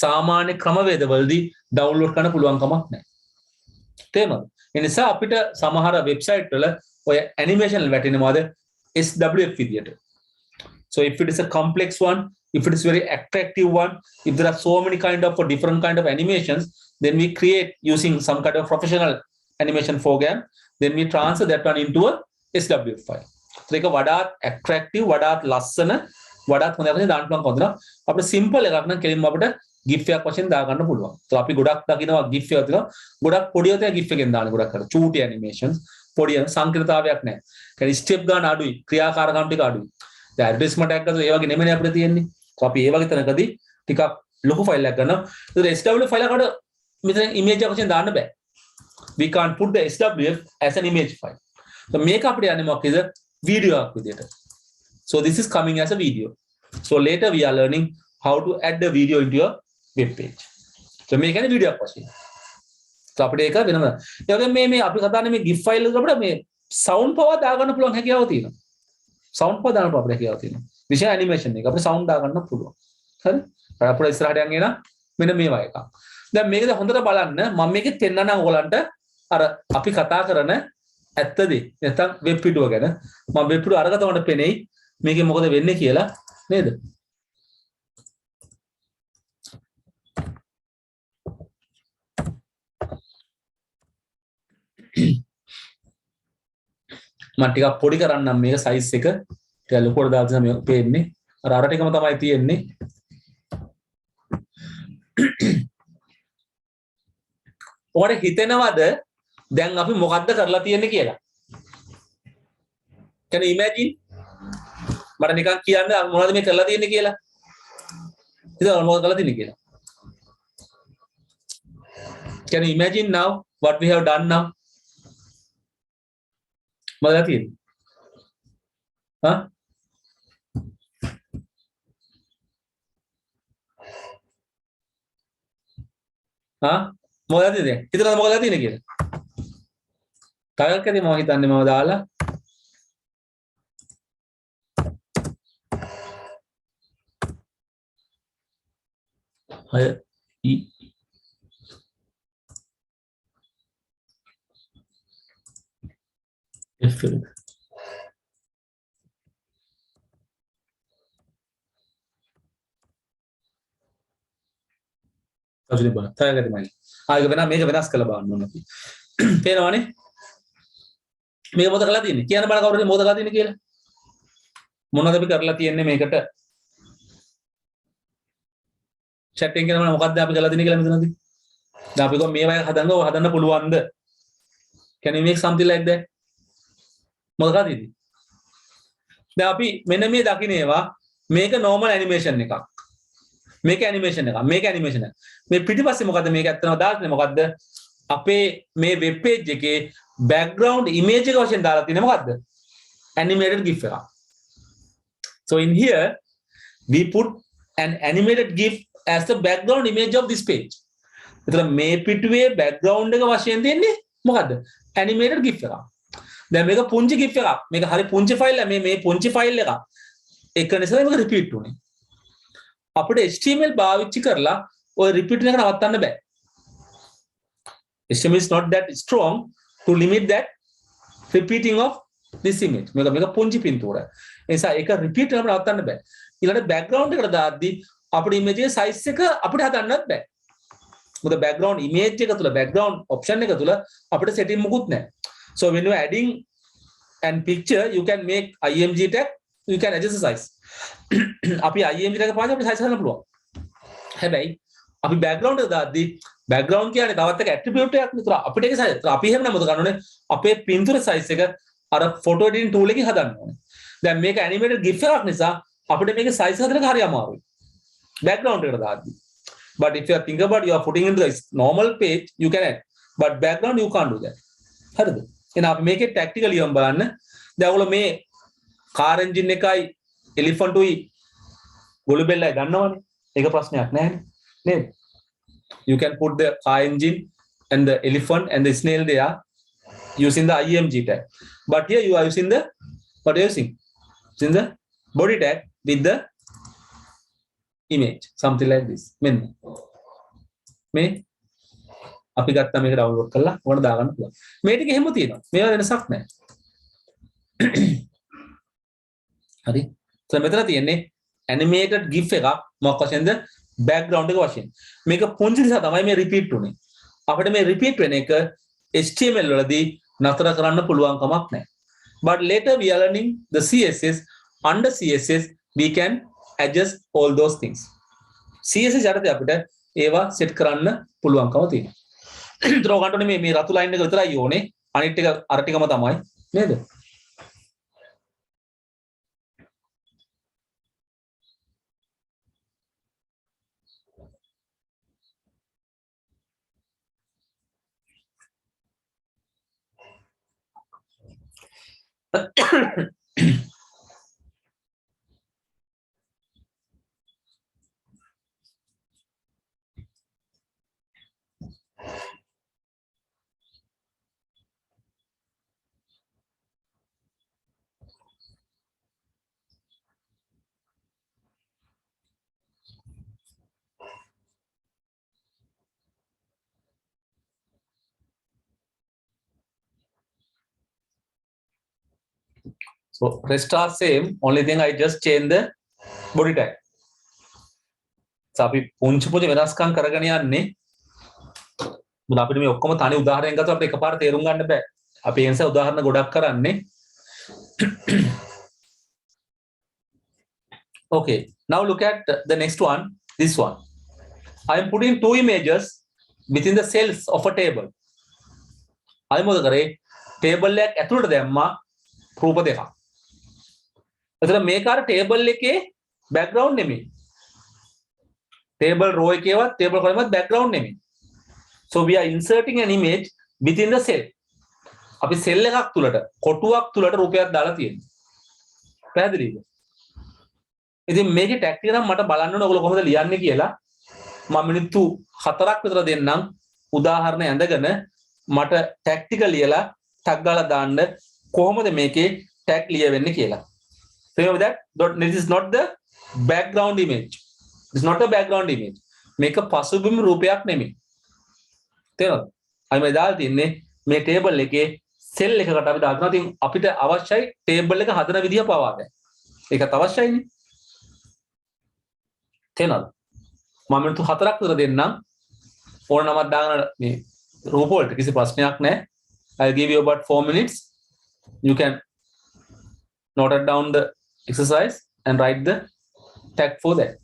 සාමාන්‍ය ක්‍රමවේදවලදී ඩවුන්ලෝඩ් කරන්න පුළුවන් කමක් නැහැ. තේරුණාද? ඒ නිසා අපිට සමහර වෙබ්සයිට් වල ඔය ඇනිමේෂන් වැටෙනවාද SWF විදියට. So if it is a complex one, if it is very attractive one, if there are so many different kind of animations, then we create using some kind of professional animation program, then we transfer that one into a SWF file. So ඒක වඩාත් attractive, වඩාත් ලස්සන, වඩාත් හොඳ වශයෙන් දාන්න පුළුවන් කොහොමද? අපිට simple එකක් නම් කෙලින්ම අපිට GIF එකක් වශයෙන් දා ගන්න පුළුවන්. So අපි ගොඩක් දකිනවා GIF එක තියෙනවා. ගොඩක් පොඩි උතේ GIF එකෙන් දාන්නේ ගොඩක් අර චූටි animations, පොඩි සංකීර්ණතාවයක් නැහැ. ඒ step ගන්න අඩුයි, ක්‍රියාකාරකම් ටික අඩුයි. දැන් ඇඩ්වර්ටයිස්මන්ට් එකක් ගත්තොත් ඒ වගේ නෙමෙයි අපිට තියෙන්නේ. So අපි ඒ වගේ තැනකදී ටිකක් ලොකු ෆයිල් එකක් ගන්නවා. ඒතර SW ෆයිල් එකකට මෙතන image එකක් වශයෙන් දාන්න බෑ. We can't put the SWF as an image file. So මේක අපිට යන්නේ මොකද? Video එකක් විදියට. So this is coming as a video. So later we are learning how to add the video into your web page. So මේක කියන්නේ video එකක් වශයෙන්. So අපිට ඒක වෙනම. ඒ වගේම මේ අපි කතා කරන්නේ මේ GIF file එක අපිට මේ sound power දාගන්න පුළුවන් හැකියාව තියෙනවා. sound power දාන්න අපිට හැකියාව තියෙනවා. විශේෂ animation එක අපිට sound දාගන්න පුළුවන්. හරි? අපිට ඉස්සරහට යන්න එන මෙන්න මේ වගේ එකක්. දැන් මේකද හොඳට බලන්න මම මේකෙත් පෙන්නන්න ඕගලන්ට අර අපි කතා කරන ඇත්තද නැත්නම් වෙබ් පිටුව ගැන මම වෙබ් පිටුව අරග තමයි පෙනෙයි මේකේ මොකද වෙන්නේ කියලා නේද? මම ටිකක් පොඩි කරන්නම් මේක සයිස් එක ටිකක් ලොකුවට දාලා මේක පේන්නේ අර ටිකම තමයි තියෙන්නේ. ඔයාලට හිතෙනවද දැන් අපි මොකද්ද කරලා තියෙන්නේ කියලා? Can you imagine? මට නිකන් කියන්න මොනවද මේ කරලා තියෙන්නේ කියලා? හිතන්න මොකද කරලා තියෙන්නේ කියලා? Can you imagine now what we have done now? මොකද තියෙන්නේ? මොකද තියෙන්නේ? හිතනද මොකද තියෙන්නේ කියලා? ටගල්කදී මම හිතන්නේ මම දාලා අය F අජිනේ බා ටගල්කදී මම ආයෙ මේක වෙනස් කරලා බලන්න ඕන අපි. පේනවනේ? මේක මොකද කරලා තියෙන්නේ? කියන්න බල කවුරුද මොකද කරලා තියෙන්නේ කියලා? මොනවද අපි කරලා තියෙන්නේ මේකට? chat එකෙන් කියනවා මොකක්ද අපි කරලා තියෙන්නේ කියලා මෙතනදී. දැන් අපි කොහොම මේවා හදන්න පුළුවන්ද? Can you make something like that? මොකද කරලා තියෙන්නේ? දැන් අපි මෙන්න මේ දකින්න ඒවා මේක normal animation එකක්. මේක animation එකක්. මේක animation එකක්. මේ පිටිපස්සේ මොකද්ද මේක ඇත්තම දාන්නේ මොකද්ද? අපේ මේ web page එකේ background image එක වශයෙන් දාලා තියෙන්නේ මොකද්ද? animated GIF එකක්. So in here we put an animated GIF as the background image of this page. එතන මේ පිටුවේ background එක වශයෙන් තියෙන්නේ මොකද්ද? animated GIF එකක්. දැන් මේක පුංචි GIF එකක්. මේක හරි පුංචි ෆයිල් එක. මේ පුංචි ෆයිල් එකක්. ඒක නිසා මේක repeat උනේ. අපිට HTML පාවිච්චි කරලා ඔය repeat එක නවත්තන්න බෑ. HTML is not that strong to limit that repeating of this image. මේක පුංචි පින්තූර. ඒ නිසා ඒක repeat කරලා නවත්තන්න බෑ. ඊළඟට background එකට දාද්දි අපේ image එකේ size එක අපිට හදන්නත් බෑ. මොකද background image එක තුල background option එක තුල අපිට setting මුකුත් නැහැ. So when you are adding an picture you can make img tag, you can adjust the size. අපි img tag පාවිච්චි අපිට size හදන්න පුළුවන්. හැබැයි අපි background එක දාද්දි background කියන්නේ තවත් එක attribute එකක් විතර අපිට ඒක size. අපි එහෙම නම් මොකද කරන්න ඕනේ? අපේ පින්තූර size එක අර photo editing tool එකකින් හදන්න ඕනේ. දැන් මේක animated GIF එකක් නිසා අපිට මේක size හදන එක හරි අමාරුයි. background එකට දාද්දි. But if you are thinking about you are putting into the normal page, you can add. But background you can't do that. හරිද? එහෙනම් අපි මේකේ tactically යම් බලන්න. දැන් ඔයගොල්ලෝ මේ car engine එකයි elephant උයි ගොළු බෙල්ලයි ගන්නවනේ. ඒක ප්‍රශ්නයක් නැහැ නේද? You can put the car engine and the elephant and the snail there using the IMG tag. But here you are using the what are you using? Using the body tag with the image, something like this. මෙන්න මේ අපි ගත්තා මේක download කරලා ඔයාලා දාගන්න පුළුවන්. මේ ටික එහෙම තියෙනවා. මේවා වෙනසක් නැහැ. හරි. so මෙතන තියෙන්නේ animated gif එකක් මොකක් වශයෙන්ද background එක වශයෙන්. මේක පුංචි නිසා තමයි මේ repeat උනේ. අපිට මේ repeat වෙන එක HTML වලදී නතර කරන්න පුළුවන් කමක් නැහැ. But later we are learning the CSS. Under CSS we can adjust all those things. CSS යටතේ අපිට ඒවා set කරන්න පුළුවන්කම තියෙනවා. ඒතර ඔයගන්ට මේ රතු line එක විතරයි ඕනේ. අනිත් එක අර ටිකම තමයි නේද? So rest are same. Only thing I just change the body tag. So අපි පුංචි පුංචි වෙනස්කම් කරගෙන යන්නේ. මොකද අපිට මේ ඔක්කොම තනි උදාහරණයක් ගත්තොත් අපිට එකපාරට තේරුම් ගන්න බෑ. අපි ඒ නිසා උදාහරණ ගොඩක් කරන්නේ. Okay. Now look at the next one. This one. I am putting two images within the cells of a table. I මොකද කරේ? table එකක් ඇතුළට දැම්මා රූප දෙකක්. එතන මේක අර table එකේ background නෙමෙයි. table row එකේවත් table column එකේවත් background නෙමෙයි. So we are inserting an image within the cell. අපි cell එකක් තුලට කොටුවක් තුලට රූපයක් දාලා තියෙනවා. පැහැදිලිද? ඉතින් මේකේ ටැක්ටික නම් මට බලන්න ඕන ඔයගොල්ලෝ කොහොමද ලියන්නේ කියලා. මම මිනිත්තු 4ක් විතර දෙන්නම් උදාහරණ ඇඳගෙන මට ටැක්ටික ලියලා ටැග් ගාලා දාන්න කොහොමද මේකේ ටැග් ලියවෙන්නේ කියලා. Remember that this is not the background image. It's not a background image. මේක පසුබිම් රූපයක් නෙමෙයි. තේරෙනවද? අපි මේ දාලා තින්නේ මේ ටේබල් එකේ සෙල් එකකට අපි දානවා. ඉතින් අපිට අවශ්‍යයි ටේබල් එක හදන විදිය පවා දැන්. ඒකත් අවශ්‍යයිනේ. තේරෙනවද? මම මිනිත්තු 4ක් විතර දෙන්නම්. ඕන නමක් දාගෙන මේ රූප වලට කිසි ප්‍රශ්නයක් නැහැ. I'll give you about 4 minutes. You can note down the exercise and write the tag for that.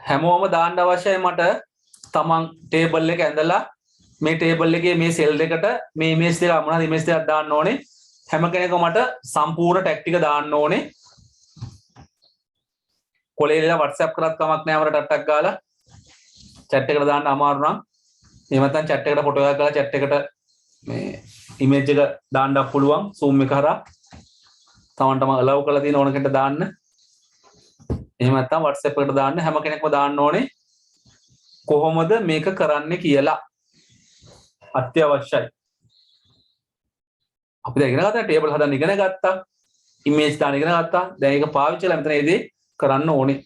හැමෝම දාන්න අවශ්‍යයි මට තමන් ටේබල් එක ඇඳලා මේ ටේබල් එකේ මේ සෙල් දෙකට මේ ඉමේජ් දෙක මොනවද ඉමේජ් දෙකක් දාන්න ඕනේ හැම කෙනෙක්ම මට සම්පූර්ණ ටැග් ටික දාන්න ඕනේ කොලේ ඉඳලා WhatsApp කරත් කමක් නැහැ අපර ටක් ගාලා chat එකට දාන්න අමාරු නම් එහෙම නැත්නම් chat එකට ෆොටෝ එකක් ගාලා chat එකට මේ ඉමේජ් එක දාන්නත් පුළුවන් zoom එක හරහා තමන්ටම allow කරලා තියෙන ඕන කෙනෙක්ට දාන්න එහෙම නැත්නම් WhatsApp එකට දාන්න හැම කෙනෙක්ම දාන්න ඕනේ කොහොමද මේක කරන්න කියලා අත්‍යවශ්‍යයි අපි දැන් ඉගෙන ගත්තා ටේබල් හදන්න ඉගෙන ගත්තා ඉමේජ් දාන්න ඉගෙන ගත්තා දැන් ඒක පාවිච්චි කරලා මෙතන ඒ දේ කරන්න ඕනේ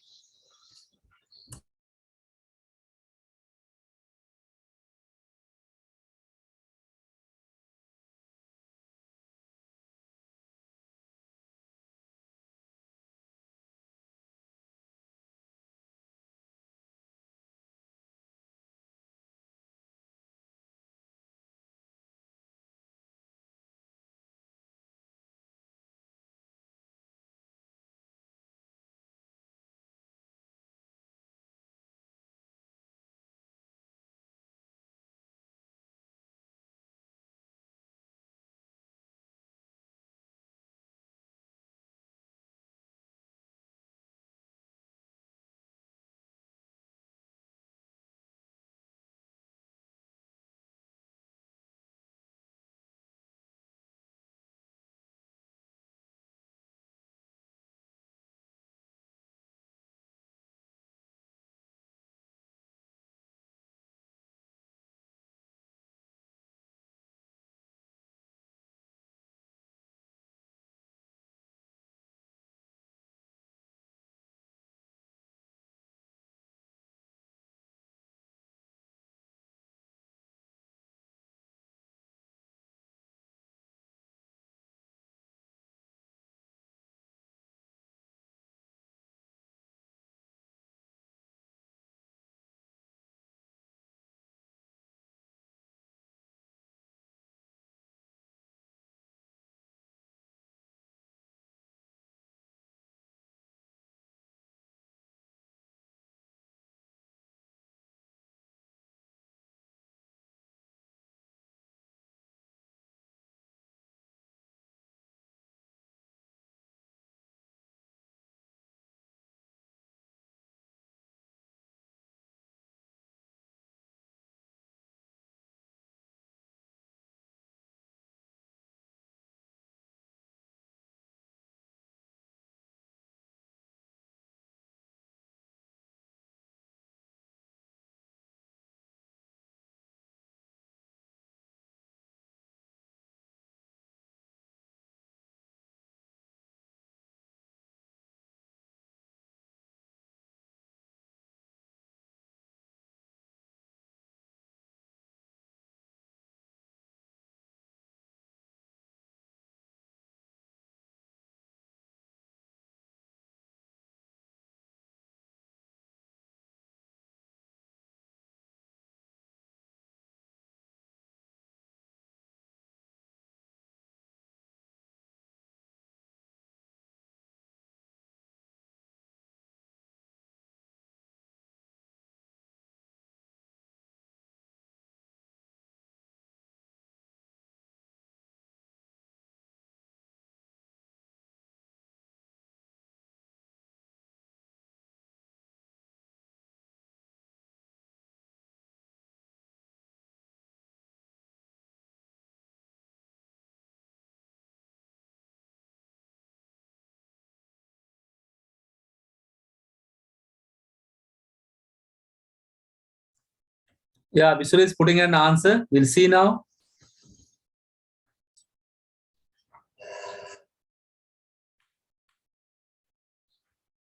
Yeah, Vishal is putting an answer. We'll see now.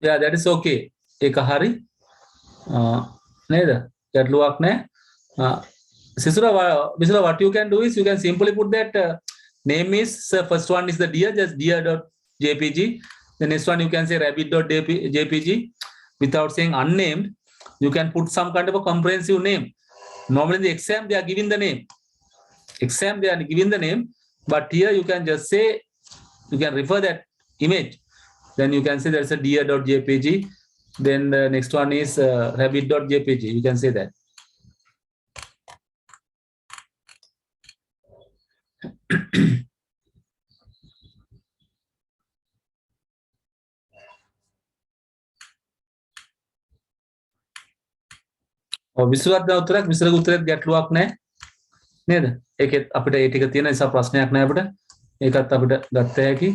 Yeah, that is okay. ඒක හරි. නේද? ගැටලුවක් නැහැ. Sisura, Vishal, what you can do is you can simply put that name is first one is the deer, just deer.jpg. The next one you can say rabbit.jpg. Without saying unnamed, you can put some kind of a comprehensive name. Normally in the exam they are giving the name. They are giving the name, but here you can just say, you can refer that image. Then you can say there's a deer.jpg Then the next one is rabbit.jpg. You can say that. විසුවත් උත්තරයක් විසරක උත්තරයක් ගැටලුවක් නැහැ නේද? ඒකෙත් අපිට ඒ ටික තියෙන නිසා ප්‍රශ්නයක් නැහැ අපිට. ඒකත් අපිට ගත්ත හැකි.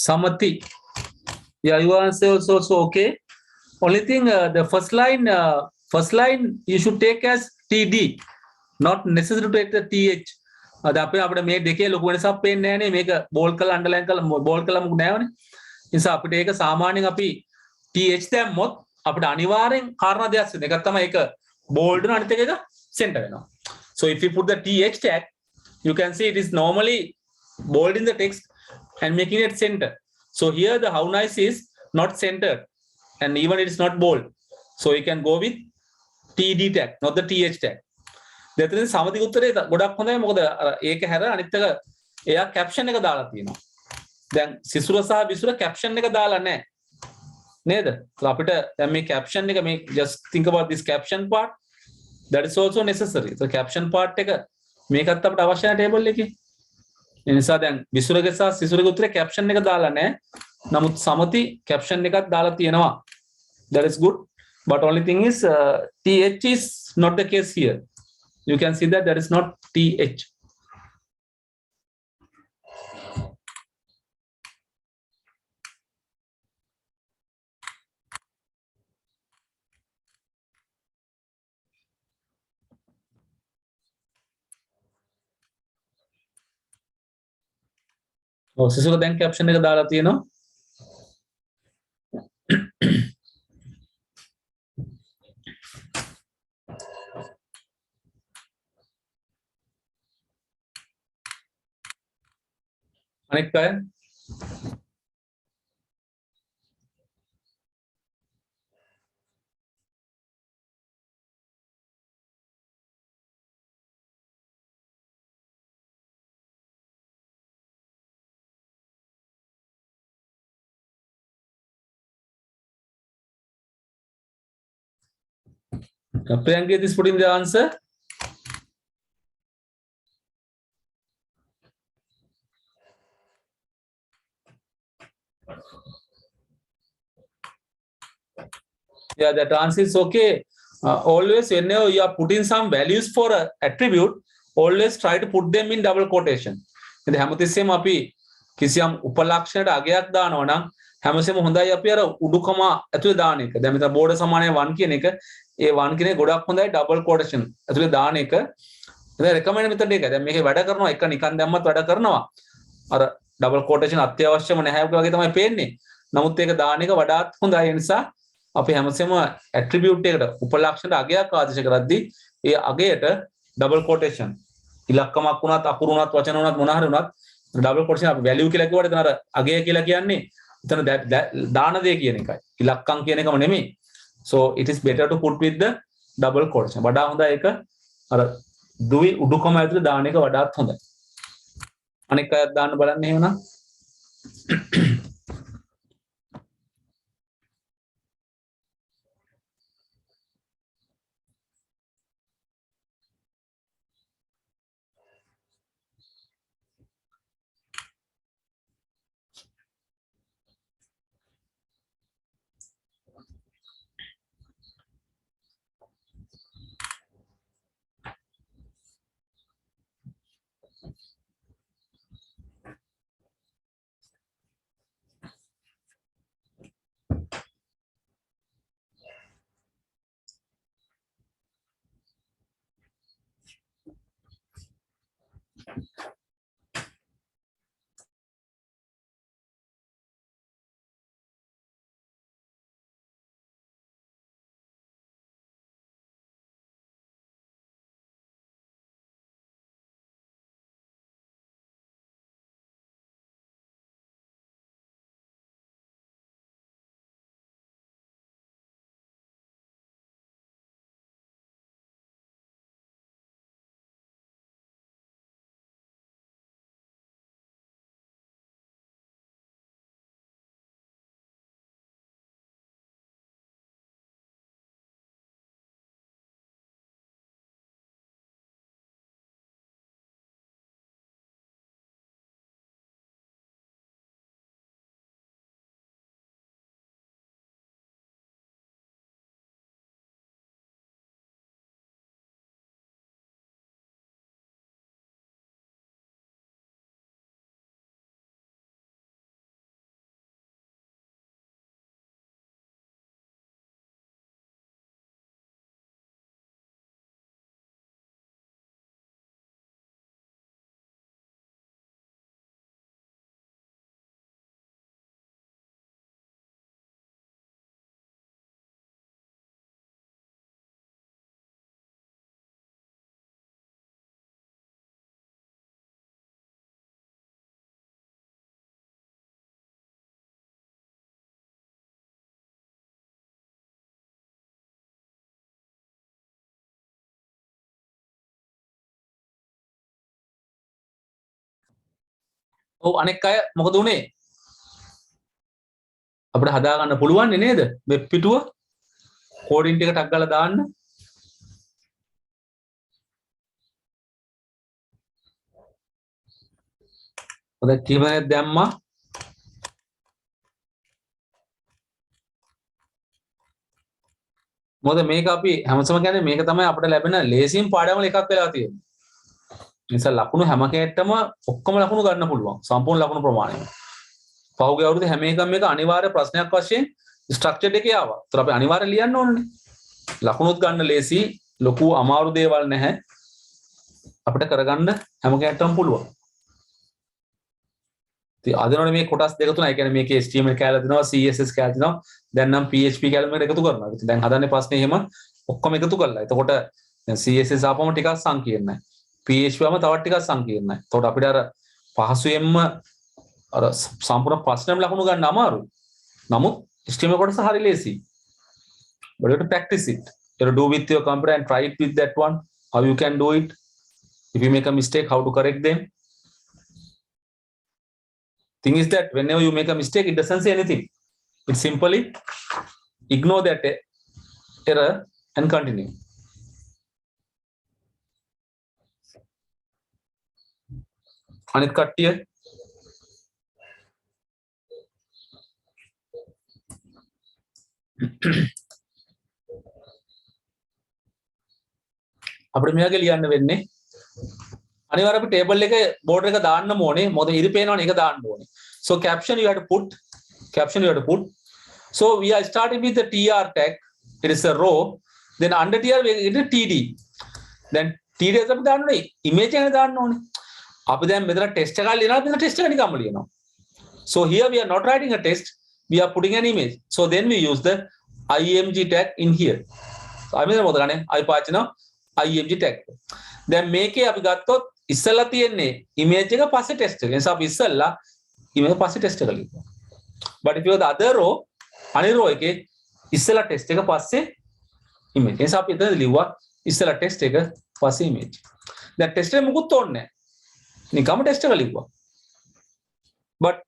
Samati. Yeah, your answer also okay. Only thing, the first line you should take as TD, not necessary to take the TH. අද අපේ අපිට මේ දෙකේ ලොකු වෙනසක් පේන්නේ නැහැ නේ. මේක බෝල්ඩ් කරලා අන්ඩර්ලයින් කරලා බෝල්ඩ් කරලා මොකද නැවනේ. ඒ නිසා අපිට ඒක සාමාන්‍යයෙන් අපි TH දැම්මොත් අපිට අනිවාර්යෙන් කාරණා දෙයක් වෙනවා. එකක් තමයි ඒක බෝල්ඩ් වෙන අනිත් එක සෙන්ටර් වෙනවා. So if you put the TH tag, you can see it is normally bold in the text and making it center. So here the how nice is not centered and even it is not bold. So you can go with TD tag, not the TH tag. දෙතරින් සමතික උත්තරේ ගොඩක් හොඳයි. මොකද ඒක හැර අනිත් එක එයා caption එක දාලා තියෙනවා. දැන් සිසුර සහ විසුර කැප්ෂන් එක දාලා නැහැ නේද? So අපිට දැන් මේ කැප්ෂන් එක මේ just think about this caption part, that is also necessary. So caption part එක මේකත් අපිට අවශ්‍ය නැහැ ටේබල් එකේ. ඒ නිසා දැන් විසුරගේ සහ සිසුරගේ උත්තරේ කැප්ෂන් එක දාලා නැහැ. නමුත් සමති කැප්ෂන් එකක් දාලා තියෙනවා. That is good. But only thing is TH is not the case here. You can see that is not TH. සිසුර දැන් කැප්ෂන් එක දාලා තියෙනවා. අනෙක් අය Priyanka is putting the answer. Yeah, that answer is okay. Always whenever you are putting some values for an attribute, always try to put them in double quotation. ඉතින් හැමතිස්සෙම අපි කිසියම් උපලක්ෂණයට අගයක් දානවා නම් හැමතිස්සෙම හොඳයි අපි අර උඩුකම ඇතුලේ දාන එක. දැන් මෙතන බෝඩ සමානයි 1 කියන එක. ඒ 1 කියන එක ගොඩක් හොඳයි double quotation ඇතුලේ දාන එක. ඉතින් recommend method එක. දැන් මේකේ වැඩ කරනවා එක නිකන් දැම්මත් වැඩ කරනවා. අර double quotation අත්‍යවශ්‍යම නැහැ වගේ තමයි පේන්නේ. නමුත් ඒක දාන එක වඩාත් හොඳයි. ඒ නිසා අපි හැමසෙම ඇට්‍රිබියුට් එකට උපලක්ෂණයට අගයක් ආදේශ කරද්දී ඒ අගයට ඩබල් කොටේෂන් ඉලක්කමක් වුණත් අකුරු වුණත් වචන වුණත් මොන හරි වුණත් ඩබල් කොටේෂන් අපි වැලියු කියලා කිව්වට එතන අර අගය කියලා කියන්නේ එතන දාන දේ කියන එකයි ඉලක්කම් කියන එකම නෙමෙයි. So it is better to put with the double quotation. වඩා හොඳයි ඒක අර දුවි උඩුකම ඇතුලේ දාන එක වඩාත් හොඳයි. අනෙක් අයත් දාන්න බලන්න එහෙමනම් ඔව් අනෙක් අය මොකද උනේ අපිට හදා ගන්න පුළුවන් නේද වෙබ් පිටුව කෝඩින් ටික ටක් ගාලා දාන්න ඔද කීපයක් දැම්මා මොකද මේක අපි හැමසම කියන්නේ මේක තමයි අපිට ලැබෙන ලේසියෙන් පාඩම් වල එකක් වෙලා තියෙන්නේ. නිසා ලකුණු හැම කෙනෙක්ටම ඔක්කොම ලකුණු ගන්න පුළුවන්. සම්පූර්ණ ලකුණු ප්‍රමාණය. පහුගිය අවුරුද්දේ හැම එකම මේක අනිවාර්ය ප්‍රශ්නයක් වශයෙන් ස්ට්‍රක්චර්ඩ් එකේ ආවා. ඒතර අපි අනිවාර්යයෙන් ලියන්න ඕනේ. ලකුණුත් ගන්න ලේසි ලොකු අමාරු දේවල් නැහැ. අපිට කරගන්න හැම කෙනෙක්ටම පුළුවන්. ඉතින් අදනෝනේ මේ කොටස් දෙක තුනයි. ඒ කියන්නේ මේකේ HTML කැලේ දෙනවා, CSS කැලේ දෙනවා. දැන් නම් PHP කැලේ මේකට එකතු කරනවා. ඉතින් දැන් හදන්නේ ප්‍රශ්නේ එහෙම ඔක්කොම එකතු කරලා. එතකොට දැන් CSS ආපම ටිකක් සංකීර්ණයි. PHP වම තවත් ටිකක් සංකීර්ණයි. එතකොට අපිට අර පහසුවෙන්ම අර සම්පූර්ණ ප්‍රශ්නෙම ලකුණු ගන්න අමාරුයි. නමුත් HTML කොටස හරි ලේසි. But you have to practice it. You have to do with your computer and try it with that one. How you can do it. If you make a mistake, how to correct them. Thing is that whenever you make a mistake, it doesn't say anything. It simply ignore that error and continue. අනිත් කට්ටිය අපිට මෙයාගේ ලියන්න වෙන්නේ අනිවාර්යයෙන් අපි table එක board එක දාන්න ඕනේ මොකද ඉරි පේනවනේ ඒක දාන්න ඕනේ so caption you have to put so we are starting with the tr tag it is a row then under tr we get a td then td එක අපි දාන්න ඕනේ image එක දාන්න ඕනේ අපි දැන් මෙතන ටෙස්ට් එකක් ලියනවා මෙතන ටෙස්ට් එක නිකම්ම ලියනවා so here we are not writing a test we are putting an image so then we use the img tag in here so I mean මොකද ගන්නේ අපි පාවිච්චි කරනවා img tag දැන් මේකේ අපි ගත්තොත් ඉස්සෙල්ලා තියෙන්නේ image එක පස්සේ test එක. ඒ නිසා අපි ඉස්සෙල්ලා image පස්සේ test එක ලියනවා. but if you the other row අනිත් row එකේ ඉස්සෙල්ලා test එක පස්සේ image. ඒ නිසා අපි එතන ලිව්වා ඉස්සෙල්ලා test එක පස්සේ image. දැන් test එක මුකුත් ඕනේ නැහැ. නිකම්ම test එක ලිව්වා. but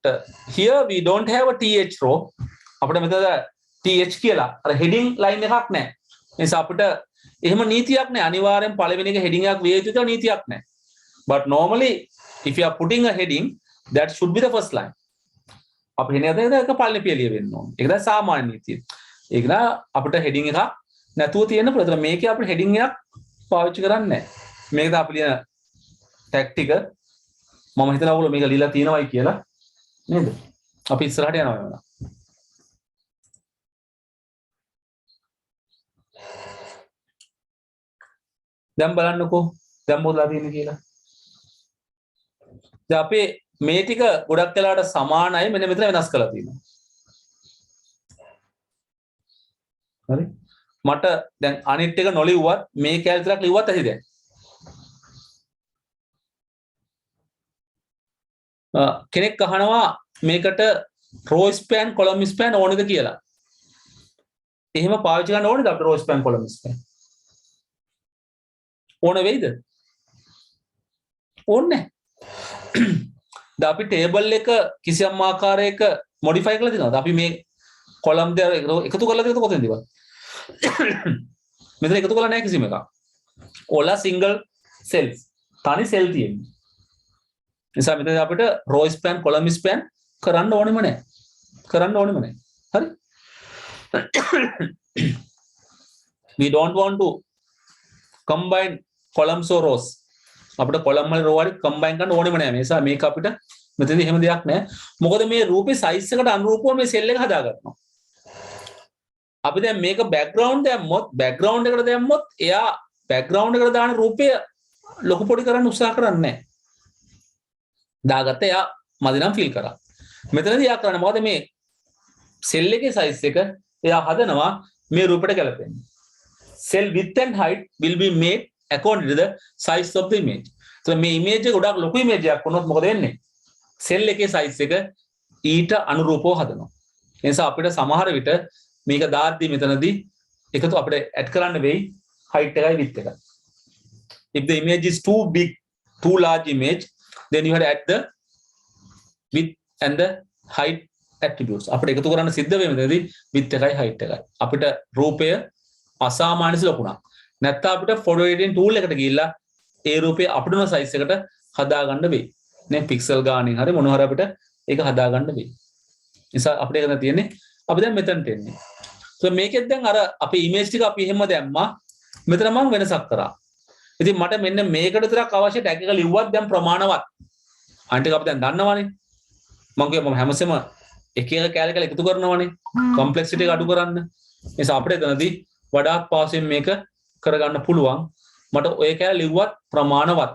here we don't have a th row. අපිට මෙතන th කියලා අර heading line එකක් නැහැ. ඒ නිසා අපිට එහෙම නීතියක් නැහැ. අනිවාර්යෙන් පළවෙනි එක heading එකක් විය යුතු කියලා නීතියක් නැහැ. But normally, if you are putting a heading, that should be the first line. අපි heading එක පළවෙනි පියලිය වෙන්න ඕනේ. ඒක තමයි සාමාන්‍ය නීතිය. ඒක නා අපිට heading එකක් නැතුව තියෙන්න පුළුවන්. ඒතර මේකේ අපිට heading එකක් පාවිච්චි කරන්නේ නැහැ. මේක තමයි අපි ලියන tag ටික මම හිතනවා ඔයගොල්ලෝ මේක ලියලා තියෙනවයි කියලා නේද? අපි ඉස්සරහට යනවා එනවා. දැන් බලන්නකෝ දැන් මොකදලා තියෙන්නේ කියලා. දැන් අපේ මේ ටික ගොඩක් වෙලාවට සමානයි මෙන්න මෙතන වෙනස් කරලා තියෙනවා. හරි? මට දැන් අනිත් එක නොලිව්වත් මේ කැල විතරක් ලිව්වත් ඇති දැන්. කෙනෙක් අහනවා මේකට row span column span ඕනේද කියලා. එහෙම පාවිච්චි කරන්න ඕනේද අපිට row span column span? ඕන වෙයිද? ඕනේ නැහැ. දැන් අපි ටේබල් එක කිසියම් ආකාරයක මොඩිෆයි කරලා දෙනවද? අපි මේ කොලම් දෙක එකතු කරලා තියෙනද කොතෙන්ද ඉවත්? මෙතන එකතු කරලා නැහැ කිසිම එකක්. Ola single cells. තනි සෙල් තියෙන්නේ. නිසා මෙතන අපිට row span column span කරන්න ඕනෙම නැහැ. හරි? We don't want to combine columns or rows. අපිට column වල row වල combine කරන්න ඕනෙම නැහැ. මේ නිසා මේක අපිට මෙතනදී එහෙම දෙයක් නැහැ. මොකද මේ රූපේ size එකට අනුරූපව මේ cell එක හදා ගන්නවා. අපි දැන් මේක background එකට දැම්මොත් එයා background එකට දාන රූපය ලොකු පොඩි කරන්න උත්සාහ කරන්නේ නැහැ. දාගත්ත එයා මදි නම් feel කරා. මෙතනදී එයා කරන්නේ මොකද මේ cell එකේ size එක එයා හදනවා මේ රූපෙට ගැලපෙන්න. Cell width and height will be made according to the size of the image. So මේ image එක ගොඩක් ලොකු image එකක් වුණොත් මොකද වෙන්නේ? cell එකේ size එක ඊට අනුරූපව හදනවා. ඒ නිසා අපිට සමහර විට මේක දාද්දි මෙතනදී එකතු අපිට add කරන්න වෙයි height එකයි width එකයි. If the image is too big, too large image, then you have to add the width and the height attributes. අපිට එකතු කරන්න සිද්ධ වෙන්නේ width එකයි height එකයි. අපිට රූපය අසාමාන්‍ය ලකුණක්. නැත්නම් අපිට photo editing tool එකට ගිහිල්ලා ඒ රූපය අපිට උන size එකට හදා ගන්න වෙයි. නේ pixel ගානින් හරි මොන හරි අපිට ඒක හදා ගන්න වෙයි. නිසා අපිට ඒක තියෙන්නේ අපි දැන් මෙතනට එන්නේ. so මේකෙත් දැන් අර අපි image ටික අපි එහෙම දැම්මා. මෙතන මම වෙනසක් කරා. ඉතින් මට මෙන්න මේකට විතරක් අවශ්‍ය tag එක ලිව්වත් දැන් ප්‍රමාණවත්. අනිත් එක අපි දැන් දන්නවනේ. මම කියපම හැමසෙම එක එක කැලකල එකතු කරනවනේ. complexity එක අඩු කරන්න. නිසා අපිට එතනදී වඩාත් පාසෙන් මේක කරගන්න පුළුවන්. මට ඔය කැල ලිව්වත් ප්‍රමාණවත්.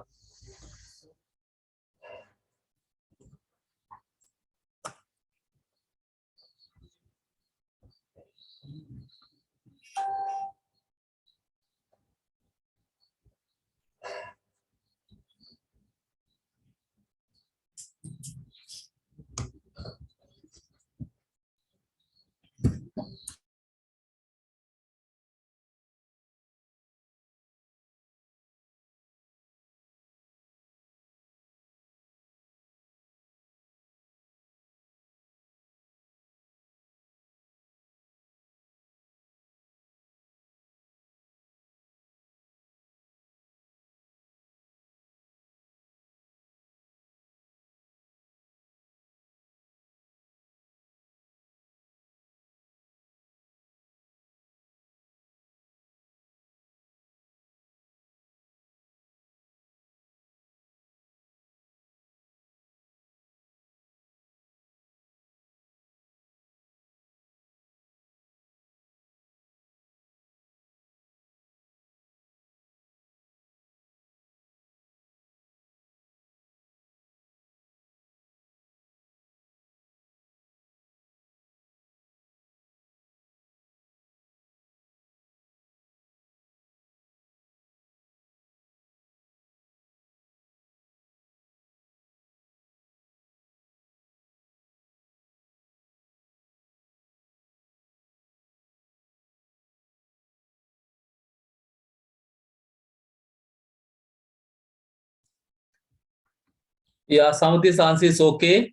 Yeah, Samuti's answer is okay.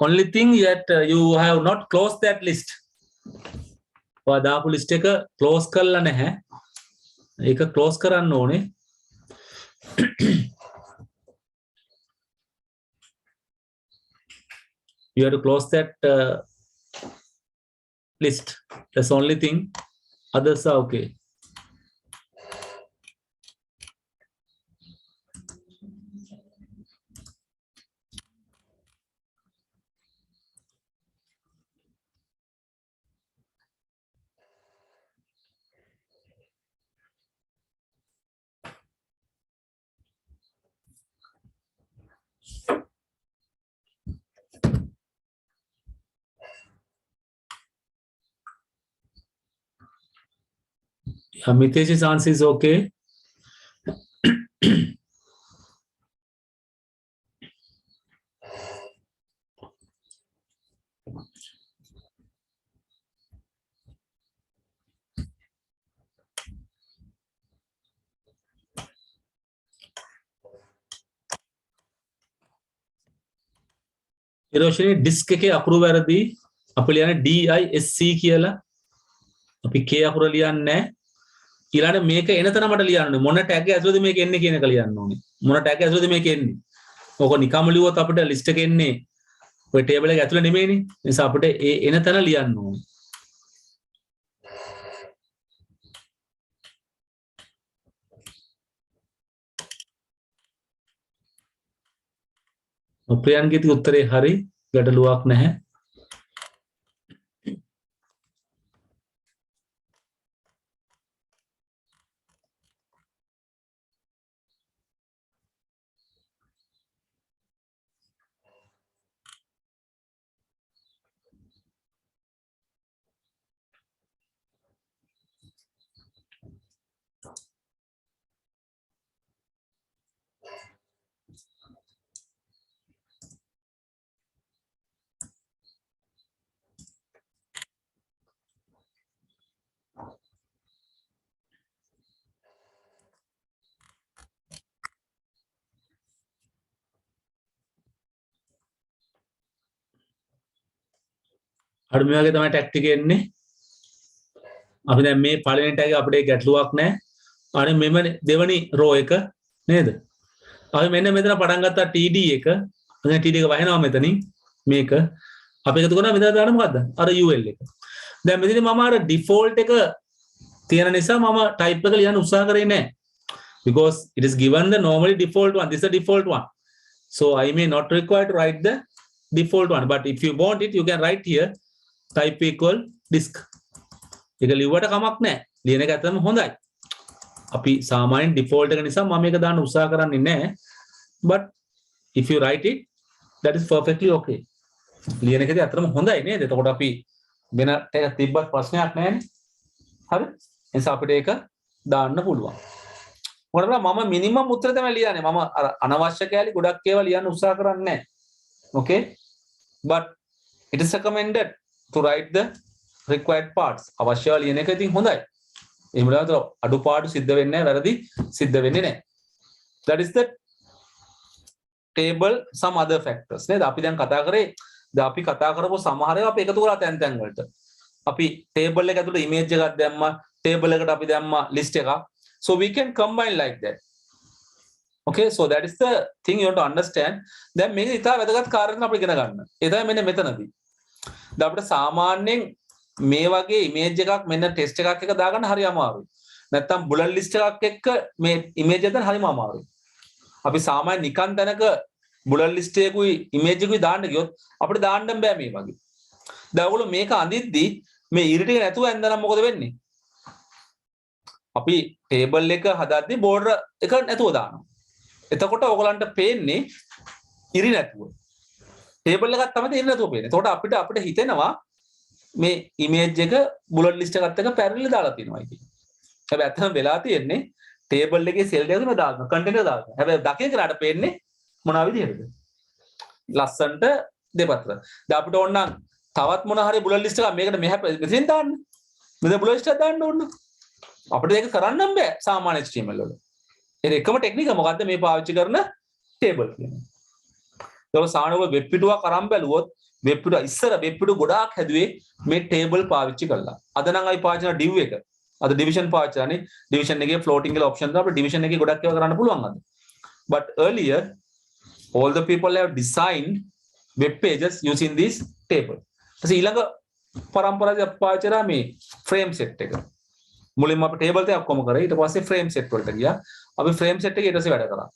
Only thing that you have not closed that list. දාපු list එක close කරලා නැහැ. ඒක close කරන්න ඕනේ. You have to close that list. That's the only thing. Others are okay. Mitesh's answer is okay. Iroshani disk එකේ අකුරු වැරදි. අපි ලියන්නේ DISC කියලා. අපි K අකුර ලියන්නේ නැහැ. ඊළඟට මේක එන තැන මට ලියන්න ඕනේ. මොන ටැග් එක ඇතුළේද මේක එන්නේ කියන එක ලියන්න ඕනේ. මොන ටැග් එක ඇතුළේද මේක එන්නේ. ඕක නිකම්ම ලියුවොත් අපිට ලිස්ට් එක එන්නේ ඔය ටේබල් එක ඇතුළේ නෙමෙයිනේ. ඒ නිසා අපිට ඒ එන තැන ලියන්න ඕනේ. ප්‍රියන්ගේ උත්තරේ හරි. ගැටලුවක් නැහැ. අර මේ වගේ තමයි ටැග් එක එන්නේ. අපි දැන් මේ පළවෙනි ටැග් එක අපිට ගැටලුවක් නැහැ. අනේ මෙම දෙවනි රෝ එක නේද? අපි මෙන්න මෙතන පටන් ගත්තා TD එක. දැන් TD එක වහිනවා මෙතනින් මේක. අපි එකතු කරනවා මෙතන දාන්න මොකද්ද? අර UL එක. දැන් මෙතන මම අර default එක තියෙන නිසා මම type එක ලියන්න උත්සාහ කරේ නැහැ. Because it is given the normally default one. This is the default one. So I may not require to write the default one. But if you want it, you can write here type equal disk. ඒක ලිව්වට කමක් නැහැ. ලියන එක ඇත්තම හොඳයි. අපි සාමාන්‍යයෙන් default එක නිසා මම මේක දාන්න උත්සාහ කරන්නේ නැහැ. But if you write it, that is perfectly okay. ලියන එකදී ඇත්තම හොඳයි නේද? එතකොට අපි වෙන ටැග් තිබ්බත් ප්‍රශ්නයක් නැහැ නේ. හරි? එනිසා අපිට ඒක දාන්න පුළුවන්. මොකද මම මිනිමම් උත්තර තමයි ලියන්නේ. මම අර අනවශ්‍ය කැලි ගොඩක් ඒවා ලියන්න උත්සාහ කරන්නේ නැහැ. Okay? But it is recommended to write the required parts. අවශ්‍ය ලියන එක ඉතින් හොඳයි. එහෙම නැත්නම් අඩුපාඩු සිද්ධ වෙන්නේ නැහැ, වැරදි සිද්ධ වෙන්නේ නැහැ. That is the table some other factors. නේද? අපි දැන් කතා කරේ දැන් අපි කතා කරපුව සමහර ඒවා අපි එකතු කරලා තැන් වලට. අපි table එක ඇතුළේ image එකක් දැම්මා, table එකට අපි දැම්මා list එකක්. So we can combine like that. Okay, so that is the thing you have to understand. දැන් මේක ඉතාල වැදගත් කාරණා අපි ඉගෙන ගන්න. ඒ තමයි මෙන්න මෙතනදී. දැන් අපිට සාමාන්‍යයෙන් මේ වගේ image එකක් මෙන්න test එකක් එක දාගන්න හරි අමාරුයි. නැත්තම් bullet list එකක් එක්ක මේ image එක දාන්න හරිම අමාරුයි. අපි සාමාන්‍ය නිකන් තැනක bullet list එකකුයි image එකකුයි දාන්න ගියොත් අපිට දාන්න බෑ මේ වගේ. දැන් ඔයගොල්ලෝ මේක අඳිද්දි මේ ඉරි ටික නැතුව ඇඳනනම් මොකද වෙන්නේ? අපි table එක හදද්දි border එක නැතුව දානවා. එතකොට ඔයගලන්ට පේන්නේ ඉරි නැතුව. table එකක් තමයි ඉරි නැතුව පේන්නේ. එතකොට අපිට හිතෙනවා මේ image එක bullet list එකත් එක්ක parallel දාලා තියෙනවා කියන්නේ. හැබැයි අතන වෙලා තියෙන්නේ table එකේ cell දෙක තුන දාන්න content එක දාන්න. හැබැයි දකින කෙනාට පේන්නේ මොන විදිහටද? ලස්සන්ට දෙපතර. දැන් අපිට ඕන නම් තවත් මොන හරි bullet list එකක් මේකට මෙතෙන් දාන්න. මෙතන bullet list එකක් දාන්න ඕන. අපිට ඒක කරන්න බෑ සාමාන්‍ය HTML වල. ඒක එකම ටෙක්නික මොකද්ද මේ පාවිච්චි කරන table කියන්නේ. ඒක සාමාන්‍යව වෙබ් පිටුවක් අරන් බැලුවොත් වෙබ් පිටුව ඉස්සර වෙබ් පිටු ගොඩාක් හැදුවේ මේ table පාවිච්චි කරලා. අද නම් අපි පාවිච්චි කරන div එක. අද division පාවිච්චි කරන්නේ division එකේ floating කියලා option දාලා අපිට division එකේ ගොඩක් ඒවා කරන්න පුළුවන් අද. But earlier all the people have designed web pages using this table. ඊළඟ පරම්පරාවේ පාවිච්චි කරා මේ frame set එක. මුලින්ම අපි table එකක් කොම කරා. ඊට පස්සේ frame set වලට ගියා. අපි frame set එකේ ඊට පස්සේ වැඩ කරා.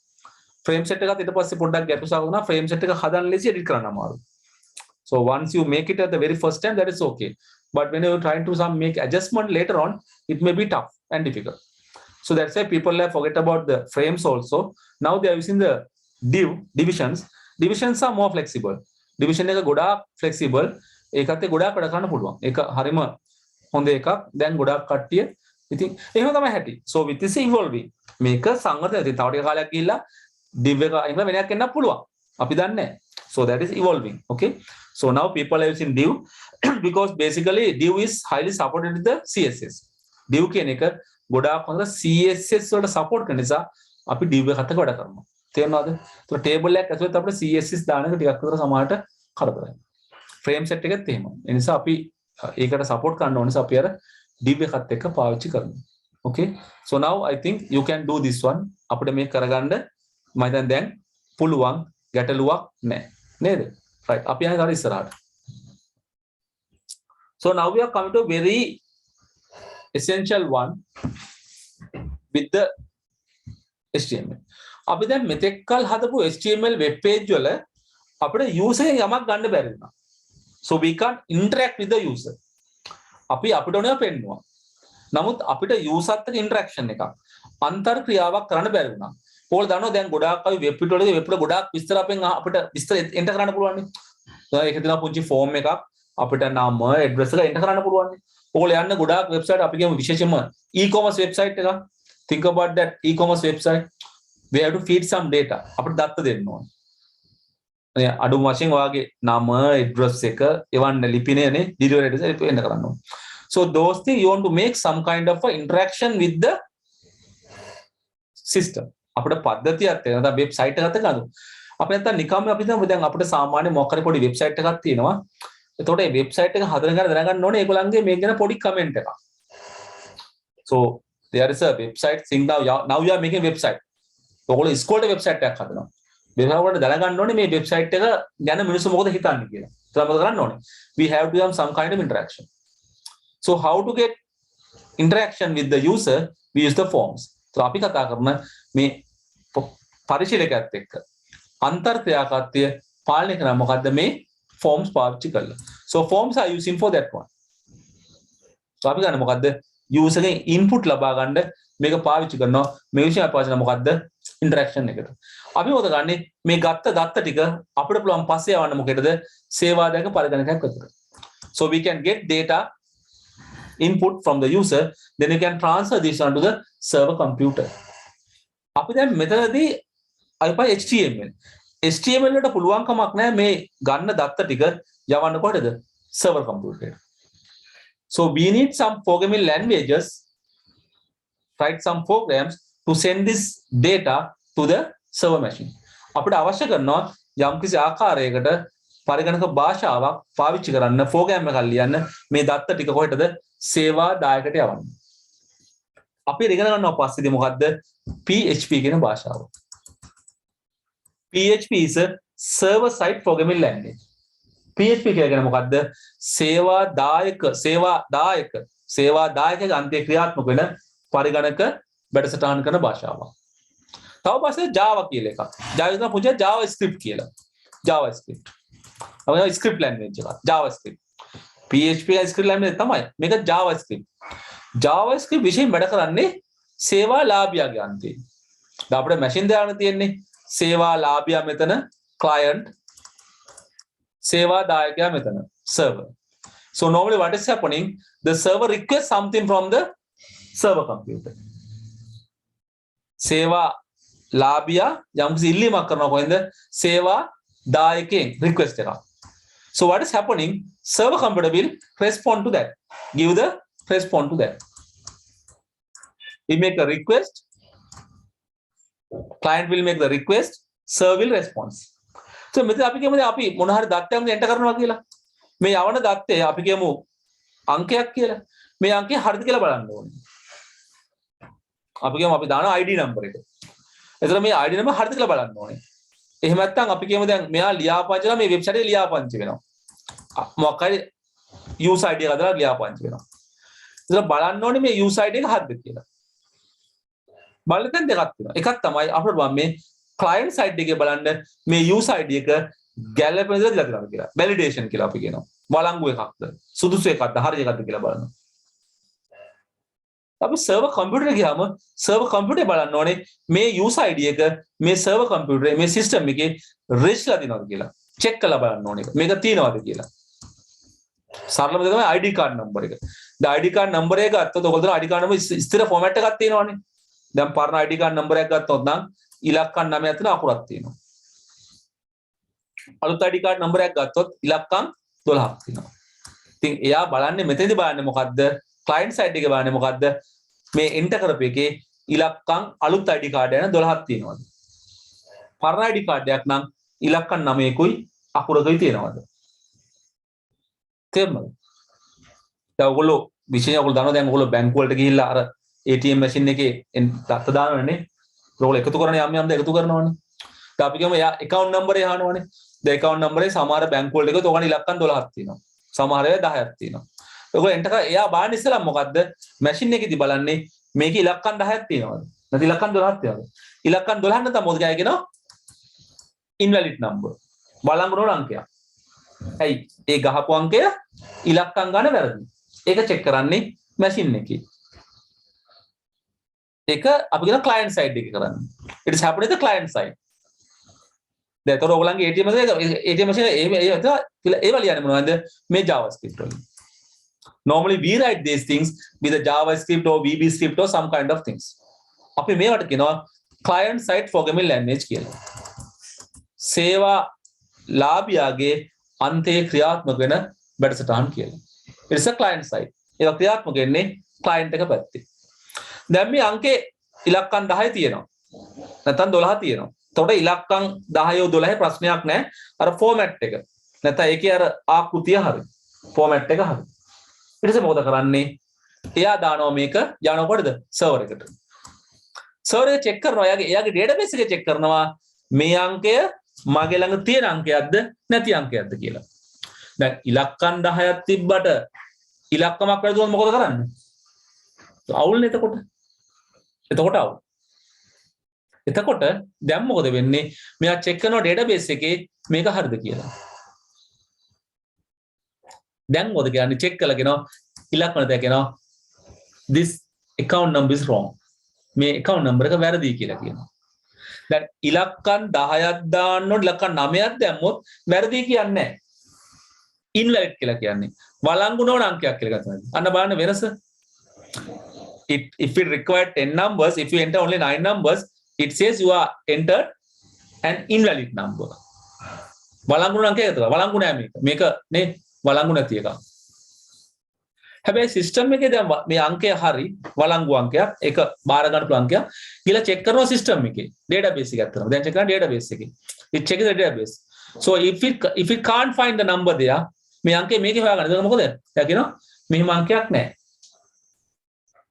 frame set එකත් ඊට පස්සේ පොඩ්ඩක් ගැටුසක් වුණා. frame set එක හදන්න ලේසි edit කරන්න අමාරුයි. So once you make it at the very first time, that is okay. But when you're trying to make adjustment later on, it may be tough and difficult. So that's why people have forget about the frames also. Now they are using the divisions. Divisions are more flexible. Division එක ගොඩාක් flexible. ඒකත් ගොඩාක් වැඩ කරන්න පුළුවන්. ඒක හරිම හොඳ එකක්. දැන් ගොඩාක් කට්ටිය ඉතින් එහෙම තමයි හැටි. So with this evolving මේක සංවර්ධනය. ඉතින් තව ටික කාලයක් ගිහිල්ලා div එක අයින් කරලා වෙනයක් එන්නත් පුළුවන්. අපි දන්නේ නැහැ. So that is evolving. Okay. So now people are using div because basically div is highly supported with the CSS. div කියන එක ගොඩාක් හොඳ CSS වලට support කරන නිසා අපි div එකකට වැඩ කරනවා. තේරෙනවද? ඒතකොට table එකක් ඇතුළත අපිට CSS දාන එක ටිකක් විතර සමහරට කරදරයි. frame set එකත් එහෙමයි. ඒ නිසා අපි ඒකට support කරන්න ඕන නිසා අපි අර div එකත් එක්ක පාවිච්චි කරනවා. Okay. So now I think you can do this one. අපිට මේක කරගන්න මම දැන් පුළුවන් ගැටලුවක් නැහැ. නේද? Right. අපි යන්නේ හරි ඉස්සරහට. So now we are coming to a very essential one with the HTML. අපි දැන් මෙතෙක්කල් හදපු HTML web page වල අපිට user යමක් ගන්න බැරි වුණා. So we can't interact with the user. අපි අපිට ඕනව පෙන්නුවා. නමුත් අපිට user එක්ක interaction එකක් අන්තර් ක්‍රියාවක් කරන්න බැරි වුණා. ඕගොල්ලෝ දන්නවා දැන් ගොඩාක් අපි වෙබ් පිටුවලදී වෙබ් පිට ගොඩාක් විස්තර අපෙන් අපිට විස්තර එන්ටර් කරන්න පුළුවන් නේ. ඒක දෙනවා පුංචි ෆෝම් එකක් අපිට නම ඇඩ්‍රස් එක එන්ටර් කරන්න පුළුවන් නේ. ඕගොල්ලෝ යන්න ගොඩාක් වෙබ්සයිට් අපි කියමු විශේෂයෙන්ම e-commerce website එක. Think about that e-commerce website. We have to feed some data. අපිට දත්ත දෙන්න ඕනේ. නේ අඩුම වශයෙන් ඔයාගේ නම ඇඩ්‍රස් එක එවන්න ලිපිනේනේ delivery address එක එන්න කරන්න ඕනේ. So those things you want to make some kind of a interaction with the system. අපිට පද්ධතියක් තියෙනවා. නැත්නම් වෙබ්සයිට් එකකට ගන්න. අපි නැත්නම් නිකම්ම අපි දැන් අපිට සාමාන්‍ය මොකක් හරි පොඩි වෙබ්සයිට් එකක් තියෙනවා. එතකොට මේ වෙබ්සයිට් එක හදන ගාන දැනගන්න ඕනේ ඒගොල්ලන්ගේ මේක ගැන පොඩි කමෙන්ට් එකක්. So there is a website thing now you are making website. ඔයගොල්ලෝ ඉස්කෝලේ වෙබ්සයිට් එකක් හදනවා. මේකට දැනගන්න ඕනේ මේ වෙබ්සයිට් එක ගැන මිනිස්සු මොකද හිතන්නේ කියලා. ඒක මොකද කරන්න ඕනේ? We have to have some kind of interaction. So how to get interaction with the user? We use the forms. So අපි කතා කරන මේ පරිශීලකයත් එක්ක අන්තර්ක්‍රියාකාරීත්වය පාලනය කරන මොකද්ද මේ forms පාවිච්චි කරලා. So forms are using for that one. So අපි ගන්න මොකද්ද? user ගේ input ලබා ගන්න මේක පාවිච්චි කරනවා. මේ විශේෂ පාවිච්චි කරන මොකද්ද? interaction එකට. අපි මොකද ගන්නෙ මේ ගත්ත දත්ත ටික අපිට පුළුවන් පස්සේ යවන්න මොකේද? සේවාදායක පරිගණකයක් ඇතුළට. So we can get data input from the user, then you can transfer this onto the server computer. අපි දැන් මෙතනදී අයිපයි HTML. HTML වලට පුළුවන් කමක් නැහැ මේ ගන්න දත්ත ටික යවන්න කොහෙද? server computer එකට. So we need some programming languages, write some programs to send this data to the server machine. අපිට අවශ්‍ය කරනවා යම්කිසි ආකාරයකට පරිගණක භාෂාවක් පාවිච්චි කරන්න ප්‍රෝග්‍රෑම් එකක් ලියන්න මේ දත්ත ටික කොහෙටද සේවා දායකට යවන්න. අපි ඉගෙන ගන්නවා පස්සේදී මොකද්ද PHP කියන භාෂාව. PHP is a server side programming language. PHP කියන්නේ මොකද්ද? සේවා දායකගේ අන්තිම ක්‍රියාත්මක වෙන පරිගණක වැඩසටහන් කරන භාෂාවක්. තව පස්සේ Java කියලා එකක්. Java එක පුජා JavaScript කියලා. JavaScript. අපේ script language එක. JavaScript. PHP එක script language තමයි. මේක JavaScript. JavaScript විශේෂයෙන් වැඩ කරන්නේ සේවා ලාභියාගේ අන්තේ. දැන් අපිට machine දාන්න තියෙන්නේ සේවා ලාභියා මෙතන client සේවා දායකයා මෙතන server. So normally what is happening? The server requests something from the server computer. සේවා ලාභියා යම්කිසි ඉල්ලීමක් කරනවා කොහෙන්ද? සේවා දායකයෙන් request එකක්. So what is happening? Server computer will respond to that. Give the respond to that. We make a request. Client will make the request. Server will respond. So මෙතන අපි කියමුද අපි මොන හරි දත්තයක් එන්ටර් කරනවා කියලා. මේ යවන දත්තේ අපි කියමු අංකයක් කියලා. මේ අංකය හරිද කියලා බලන්න ඕනේ. අපි කියමු අපි දාන ID number එක. එතන මේ ID number හරිද කියලා බලන්න ඕනේ. එහෙම නැත්නම් අපි කියමු දැන් මෙයා ලියාපදිංචි කරලා මේ වෙබ්සයිට් එකේ ලියාපදිංචි වෙනවා. මොකක් හරි user ID එක හදලා ලියාපදිංචි වෙනවා. එතන බලන්න ඕනේ මේ user ID එක හරිද කියලා. බලන්න දැන් දෙකක් තියෙනවා. එකක් තමයි අපිට මේ client side එකේ බලන්න මේ user ID එක ගැලපෙනද කියලා තියෙනවා කියලා. validation කියලා අපි කියනවා. වළංගු එකක්ද? සුදුසු එකක්ද? හරි එකක්ද කියලා බලනවා. අපි server computer ගියාම server computer බලන්න ඕනේ මේ user ID එක මේ server computer මේ system එකේ register දිනවද කියලා check කරලා බලන්න ඕනේ. මේක තියෙනවද කියලා. සරලම දේ තමයි ID card number එක. දැන් ID card number එක ගත්තොත් ඔයගොල්ලෝ ID card number ස්ථිර format එකක් තියෙනවනේ. දැන් පරණ ID card number එකක් ගත්තොත් නම් ඉලක්කම් 9 අතර අකුරක් තියෙනවා. අලුත් ID card number එකක් ගත්තොත් ඉලක්කම් 12ක් තියෙනවා. ඉතින් එයා බලන්නේ මෙතනදී බලන්නේ මොකද්ද? client side එකේ බලන්නේ මොකද්ද? මේ enter කරපු එකේ ඉලක්කම් අලුත් ID card යන 12ක් තියෙනවද? පරණ ID card එකක් නම් ඉලක්කම් 9කුයි අකුරකුයි තියෙනවද? තේරුණාද? දැන් ඔයගොල්ලෝ විශේෂයෙන් ඔයගොල්ලෝ දන්නවා දැන් ඔයගොල්ලෝ බැංකුව වලට ගිහිල්ලා අර ATM machine එකේ දත්ත දානවනේ. ඔයගොල්ලෝ එකතු කරන යම් යම්ද එකතු කරනවනේ. දැන් අපි කියමු එයා account number එක අහනවනේ. දැන් account number එකේ සමහර බැංකුව වලට ගියොත් ඔයගොල්ලෝ ඉලක්කම් 12ක් තියෙනවා. සමහර ඒවා 10ක් තියෙනවා. ඔයගොල්ලෝ එන්ටර් එයා බලන්නේ ඉස්සලා මොකද්ද? machine එකේදී බලන්නේ මේකේ ඉලක්කම් 10ක් තියෙනවද? නැත්නම් ඉලක්කම් 12ක් තියෙනවද? ඉලක්කම් 12 නැත්නම් මොකද කියනවා? invalid number. වළංගු නොවන අංකයක්. ඇයි? ඒ ගහපු අංකය ඉලක්කම් ගන්න වැරදි. ඒක check කරන්නේ machine එකේ. ඒක අපි කියන client side එකේ කරන්නේ. It is happening the client side. දැන් තොර ඔයගොල්ලන්ගේ ATM machine ඒවා ලියන්නේ මොනවද? මේ JavaScript වලින්. Normally we write these things with a JavaScript or VB script or some kind of things. අපි මේවට කියනවා client side programming language කියලා. සේවා ලාභියාගේ අන්තයේ ක්‍රියාත්මක වෙන වැඩසටහන් කියලා. It is a client side. ඒක ක්‍රියාත්මක වෙන්නේ client එක පැත්තේ. දැන් මේ අංකේ ඉලක්කම් 10 තියෙනවා. නැත්නම් 12 තියෙනවා. එතකොට ඉලක්කම් 10 12 ප්‍රශ්නයක් නැහැ. අර format එක. නැත්නම් ඒකේ අර ආකෘතිය හරි ෆෝමැට් එක හරි ඊට පස්සේ මොකද කරන්නේ එයා දානවා මේක යනවා කොහෙද සර්වර් එකට සර්වර් එක චෙක් කරනවා එයාගේ ඩේටාබේස් එක චෙක් කරනවා මේ අංකය මගේ ළඟ තියෙන අංකයක්ද නැති අංකයක්ද කියලා දැන් ඉලක්කම් 10ක් තිබ්බට ඉලක්කමක් වැරදුනොත් මොකද කරන්නේ අවුල්නේ එතකොට අවුල් එතකොට දැන් මොකද වෙන්නේ මෙයා චෙක් කරනවා ඩේටාබේස් එකේ මේක හරිද කියලා දැන් මොකද කියන්නේ චෙක් කරලා කියනවා ඉලක්කම දැකනවා this account number is wrong මේ account number එක වැරදි කියලා කියනවා දැන් ඉලක්කම් 10ක් දාන්න ඕන ඉලක්කම් 9ක් දැම්මොත් වැරදි කියන්නේ නැහැ invalid කියලා කියන්නේ වළංගු නොවන අංකයක් කියලා ගන්නවා අන්න බලන්න වෙනස if it required 10 numbers if you enter only 9 numbers it says you are entered an invalid number වළංගු අංකයක් ඒතර වළංගු නෑ මේක නේ වළංගු නැති එක හැබැයි සිස්ටම් එකේ දැන් මේ අංකය හරි වළංගු අංකයක් ඒක බාර ගන්න පුළුවන් අංකයක් කියලා චෙක් කරනවා සිස්ටම් එකේ ඩේටාබේස් එක ඇත්තටම දැන් චෙක් කරන ඩේටාබේස් එකේ it check the database so if it can't find the number there මේ අංකේ මේකේ හොයාගන්න එතකොට මොකද එයා කියනවා මෙහෙම අංකයක් නැහැ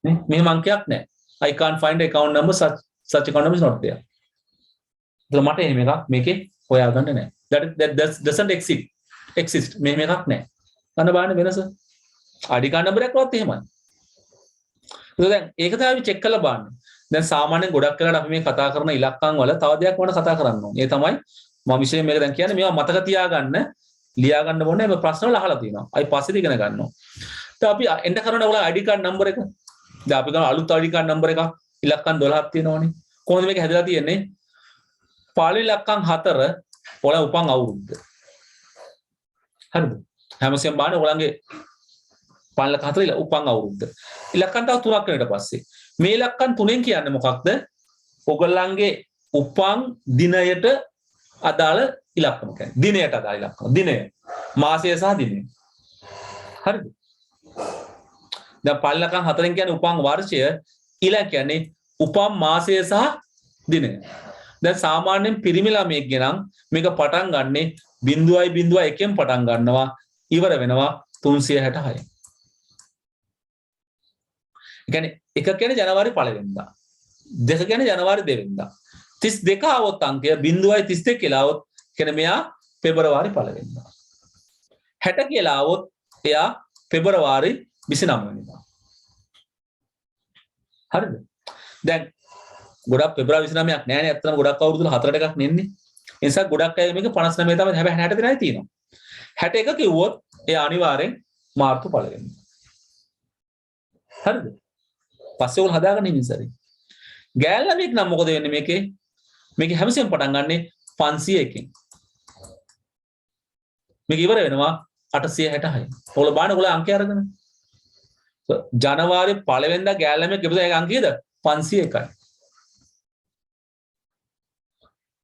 නේ මෙහෙම අංකයක් නැහැ I can't find the account number such account number is not there එතකොට මට එහෙම එකක් මේකේ හොයාගන්න නැහැ that doesn't exist මෙහෙම එකක් නැහැ අන්න බලන්න වෙනස ID card number එකක්වත් එහෙමයි. ඒක දැන් ඒක තමයි චෙක් කරලා බලන්න. දැන් සාමාන්‍යයෙන් ගොඩක් වෙලාවට අපි මේ කතා කරන ඉලක්කම් වල තව දෙයක් වුණා කතා කරන්න ඕනේ. ඒ තමයි මම විශේෂයෙන් මේක දැන් කියන්නේ මේවා මතක තියාගන්න, ලියා ගන්න ඕනේ. මේ ප්‍රශ්න වල අහලා තියෙනවා. අපි පස්සේ ඉගෙන ගන්නවා. දැන් අපි එන්ටර් කරන ඔයාලා ID card number එක. දැන් අපි කරන අලුත් ID card number එකක් ඉලක්කම් 12ක් තියෙනවනේ. කොහොමද මේක හැදලා තියෙන්නේ? පළවෙනි ඉලක්කම් 4 ඔයාලා උපන් අවුරුද්ද. හරිද? හැමසෙම බලන්න ඔයාලගේ පල්ල කතර උපන් අවුරුද්ද ඉලක්කම් තව 3ක් වෙනට පස්සේ මේ ඉලක්කම් 3ෙන් කියන්නේ මොකක්ද ඔයගොල්ලන්ගේ උපන් දිනයට අදාළ ඉලක්කම කියන්නේ දිනයට අදාළ ඉලක්කම දිනය මාසය සහ දිනය හරිද දැන් පල්ලකම් 4ෙන් කියන්නේ උපන් වර්ෂය ඊළඟ කියන්නේ උපන් මාසය සහ දිනය දැන් සාමාන්‍යයෙන් පිරිමි ළමයෙක්ගේ නම් මේක පටන් ගන්නෙ 0.01 පටන් ගන්නවා ඉවර වෙනවා 366 කියන්නේ එක කියන්නේ ජනවාරි 1 වෙනිදා දෙක කියන්නේ ජනවාරි 2 වෙනිදා 32 આવොත් අංකය 0.32 කියලා આવොත් කියන්නේ මෙයා පෙබරවාරි 1 වෙනිදා 60 කියලා આવොත් එයා පෙබරවාරි 29 වෙනිදා හරිද දැන් ගොඩක් පෙබරවාරි 29ක් නෑනේ අත්තම ගොඩක් අවුරුදු 4කට එකක් නෙන්නේ ඒ නිසා ගොඩක් අය මේක 59 තමයි හැබැයි 60 දිනයි තියෙනවා 61 කිව්වොත් එයා අනිවාර්යෙන් මාර්තු 1 වෙනිදා හරිද පස්සේ උන් හදාගන්න ඉන්නේ ගෑල් ළමෙක් නම් මොකද වෙන්නේ මේකේ හැමසෙම පටන් ගන්නෙ 501කින් මේක ඉවර වෙනවා 866 ඔයාලා බලන්න ඔයාලා අංකය අරගෙන ජනවාරි 1 වෙනිදා ගෑල් ළමෙක් ඉපදුන එක අංකයද 501යි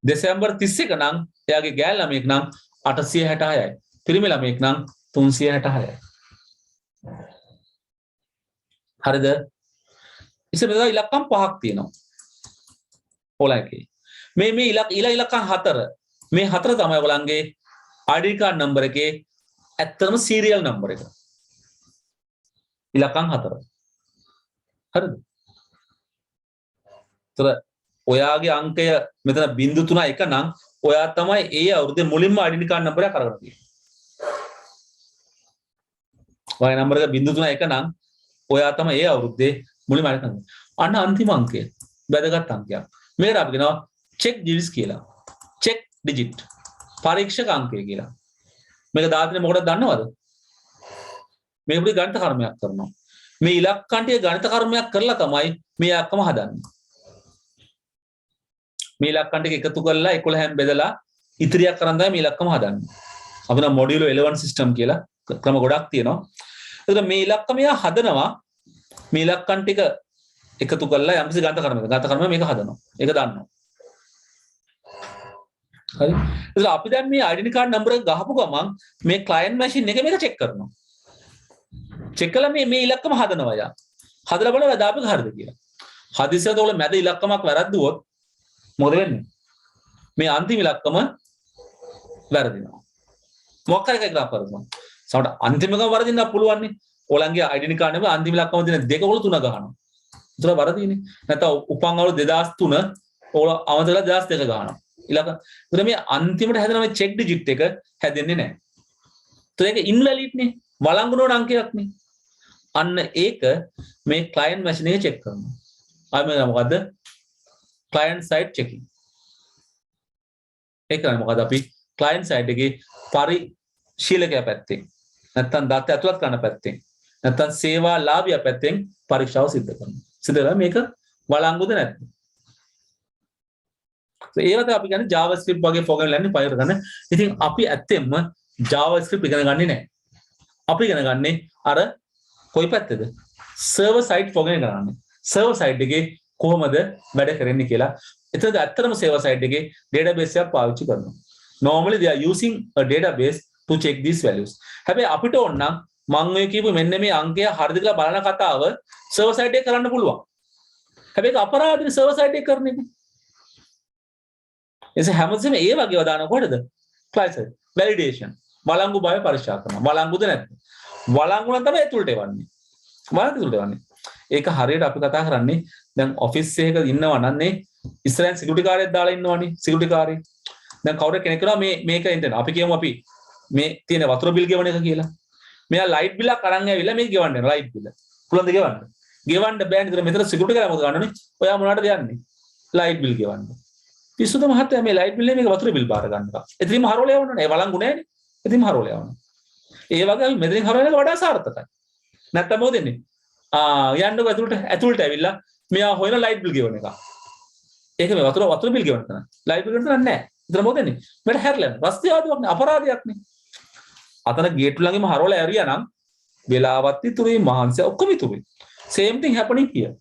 දෙසැම්බර් 31 නම් එයාගේ ගෑල් ළමෙක් නම් 866යි පිරිමි ළමෙක් නම් 366යි හරිද ඉතින් ඉලක්කම් 5ක් තියෙනවා ඔයාලගේ මේ ඉලක්කම් 4 මේ 4 තමයි ඔයගලන්ගේ ID card number එකේ ඇත්තම serial number එක ඉලක්කම් 4 හරිද ඒතර ඔයාගේ අංකය මෙතන 0.31 නම් ඔයා තමයි ඒ අවුරුද්දේ මුලින්ම ID card number එක අරගෙන තියෙන්නේ ඔයාගේ number එක 0.1 නම් ඔයා තමයි ඒ අවුරුද්දේ මුලින්ම ID card අන්න අන්තිම අංකය වැදගත් අංකයක් මේකට අපි කියනවා check digits කියලා check digit පරීක්ෂක අංකය කියලා මේක දාන්නේ මොකටද දන්නවද මේක පුඩි ගණිත කර්මයක් කරනවා මේ ඉලක්කම් ටික ගණිත කර්මයක් කරලා තමයි මේ ඉලක්කම හදන්නේ මේ ඉලක්කම් ටික එකතු කරලා 11න් බෙදලා ඉතිරියක් කරන් තමයි මේ ඉලක්කම හදන්නේ අපි නම් මොඩියුලෝ 11 සිස්ටම් කියලා ක්‍රම ගොඩක් තියෙනවා එතකොට මේ ඉලක්කම හදනවා මේ ඉලක්කම් ටික එකතු කරලා යම්කිසි ගණිත කර්මයක් මේක හදනවා ඒක දන්නවා හරි එතකොට අපි දැන් මේ ID card number එක ගහපු ගමන් මේ client machine එකේ මේක check කරනවා check කළා මේ ඉලක්කම හදනවා යා හදලා බලලා දාපේක හරිද කියලා හදිසියට ඔයාලා මැද ඉලක්කමක් වැරද්දුවොත් මොකද වෙන්නේ මේ අන්තිම ඉලක්කම වැරදිනවා මොකක් හරි එකක් කරනවා. සමහරට අන්තිම එක වරදින්න පුළුවන් නේ. ඔයගලගේ ඩෙන්ටි කාඩ් නෙමෙයි අන්තිම ලක්කම දෙන දෙකවල තුන ගහනවා. ඒතර වරදිනේ. නැත්නම් උපන් අවුරුදු 2003 ඔයගල අමතලා 2002 ගහනවා. ඊළඟ ඒතර මේ අන්තිමට හැදෙන මේ චෙක් ඩිජිට් එක හැදෙන්නේ නැහැ. ඒතර ඒක ඉන්වැලිඩ් නේ. වළංගු නොවන අංකයක් නේ. අන්න ඒක මේ ක්ලයන්ට් මැෂින් එකේ චෙක් කරනවා. ආයෙ මොකද්ද? Client side checking. ඒක තමයි මොකද අපි ක්ලයන්ට් සයිඩ් එකේ පරිශීලකයා පැත්තෙන් නැත්තම් දත්ත ඇතුළත් කරන පැත්තෙන් නැත්තම් සේවා ලාභියා පැත්තෙන් පරීක්ෂාව සිදු කරනවා. සිදු කරලා මේක වළංගුද නැද්ද? ඒකට අපි කියන්නේ JavaScript වගේ ප්‍රෝග්‍රෑම් ලෑන්ඩ් පයිර ගන්න. ඉතින් අපි ඇත්තෙන්ම JavaScript ඉගෙන ගන්නේ නැහැ. අපි ඉගෙන ගන්නේ අර කොයි පැත්තද? සර්වර් සයිඩ් ප්‍රෝග්‍රෑම් කරන්නේ. සර්වර් සයිඩ් එකේ කොහොමද වැඩ කරන්නේ කියලා. එතනද ඇත්තටම සර්වර් සයිඩ් එකේ database එකක් පාවිච්චි කරනවා. Normally they are using a database to check these values. හැබැයි අපිට ඕන නම් මම ඔය කියපු මෙන්න මේ අංකය හරිද කියලා බලන කතාව සර්වර් සයිඩ් එකේ කරන්න පුළුවන්. හැබැයි ඒක අපරාධනේ සර්වර් සයිඩ් එකේ කරන්නේ. එසේ හැමතිස්සෙම ඒ වගේ වදාන කොහෙද? Client side validation. වළංගු බව පරීක්ෂා කරනවා. වළංගුද නැත්ද? වළංගු නම් තමයි ඒතුළට එවන්නේ. වළංගු තුළට එවන්නේ. ඒක හරියට අපි කතා කරන්නේ දැන් ඔෆිස් එකක ඉන්නවා නම් නේ ඉස්සරහින් සිකියුරිටි කාර්යයක් දාලා ඉන්නවනේ සිකියුරිටි කාර්යය. දැන් කවුරු කෙනෙක් කරා මේක ඉන්ටර්න අපි කියමු අපි මේ තියෙන වතුර බිල් ගෙවන එක කියලා. මෙයා ලයිට් බිලක් අරන් ඇවිල්ලා මේක ගෙවන්න යනවා ලයිට් බිල. පුළුවන්ද ගෙවන්න? ගෙවන්න බෑනේ. ඒතර මෙතන සිකියුරිටි කාර්යය මොකද ගන්නනේ? ඔයා මොනවටද යන්නේ? ලයිට් බිල් ගෙවන්න. පිස්සුද මහත්තයා මේ ලයිට් බිල් මේක වතුර බිල් බාර ගන්නවා. එතනින්ම හරවලා යවන්නනේ. ඒ වළංගු නැහැනේ. එතනින්ම හරවලා යවනවා. ඒ වගේ අපි මෙතනින් හරවන එක වඩා සාර්ථකයි. නැත්තම් මොකද වෙන්නේ? යන්නකො ඇතුළට ඇවිල්ලා මෙයා හොයන ලයිට් බිල් ගෙවන එක. ඒක මේ වතුර බිල් ගෙවන තැන. ලයිට් බිල් ගෙවන තැන නැහැ. එතන මොකද වෙන්නේ? මට හැරලා යනවා. රස්තිය ආදුවක් නේ අපරාධයක් නේ. අතන ගේට් ළඟම හරවලා ඇරියා නම් වෙලාවත් ඉතුරුයි මහන්සිය ඔක්කොම ඉතුරුයි. Same thing happening here.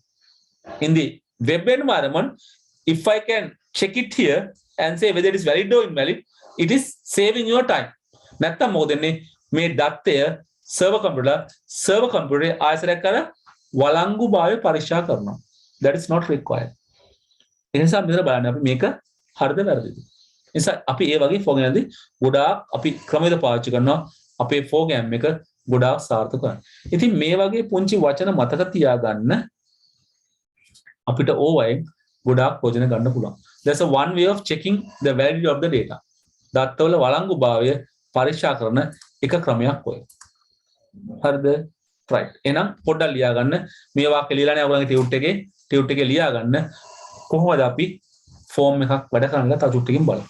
In the web environment, if I can check it here and say whether it is valid or invalid, it is saving your time. නැත්තම් මොකද වෙන්නේ? මේ දත්තය server computer ආයතනයක් කර වළංගු භාවය පරීක්ෂා කරනවා. That is not required. ඒ නිසා මෙතන බලන්න අපි මේක හරිද වැරදිද? ඒ නිසා අපි මේ වගේ ප්‍රෝග්‍රෑම් එකදී ගොඩාක් අපි ක්‍රමවේද පාවිච්චි කරනවා අපේ ප්‍රෝග්‍රෑම් එක ගොඩාක් සාර්ථක කරන්න. ඉතින් මේ වගේ පුංචි වචන මතක තියාගන්න අපිට ඕවයෙන් ගොඩාක් ප්‍රයෝජන ගන්න පුළුවන්. There's a one way of checking the validity of the data. දත්තවල වළංගු භාවය පරීක්ෂා කරන එක ක්‍රමයක් ඔය. හරිද? right. එහෙනම් පොඩ්ඩක් ලියා ගන්න. මේ වාක්‍ය ලියලානේ ඔයගොල්ලන්ගේ ටියුට් එකේ ලියා ගන්න. කොහොමද අපි ෆෝම් එකක් වැඩ කරන්න තව චුට්ටකින් බලමු.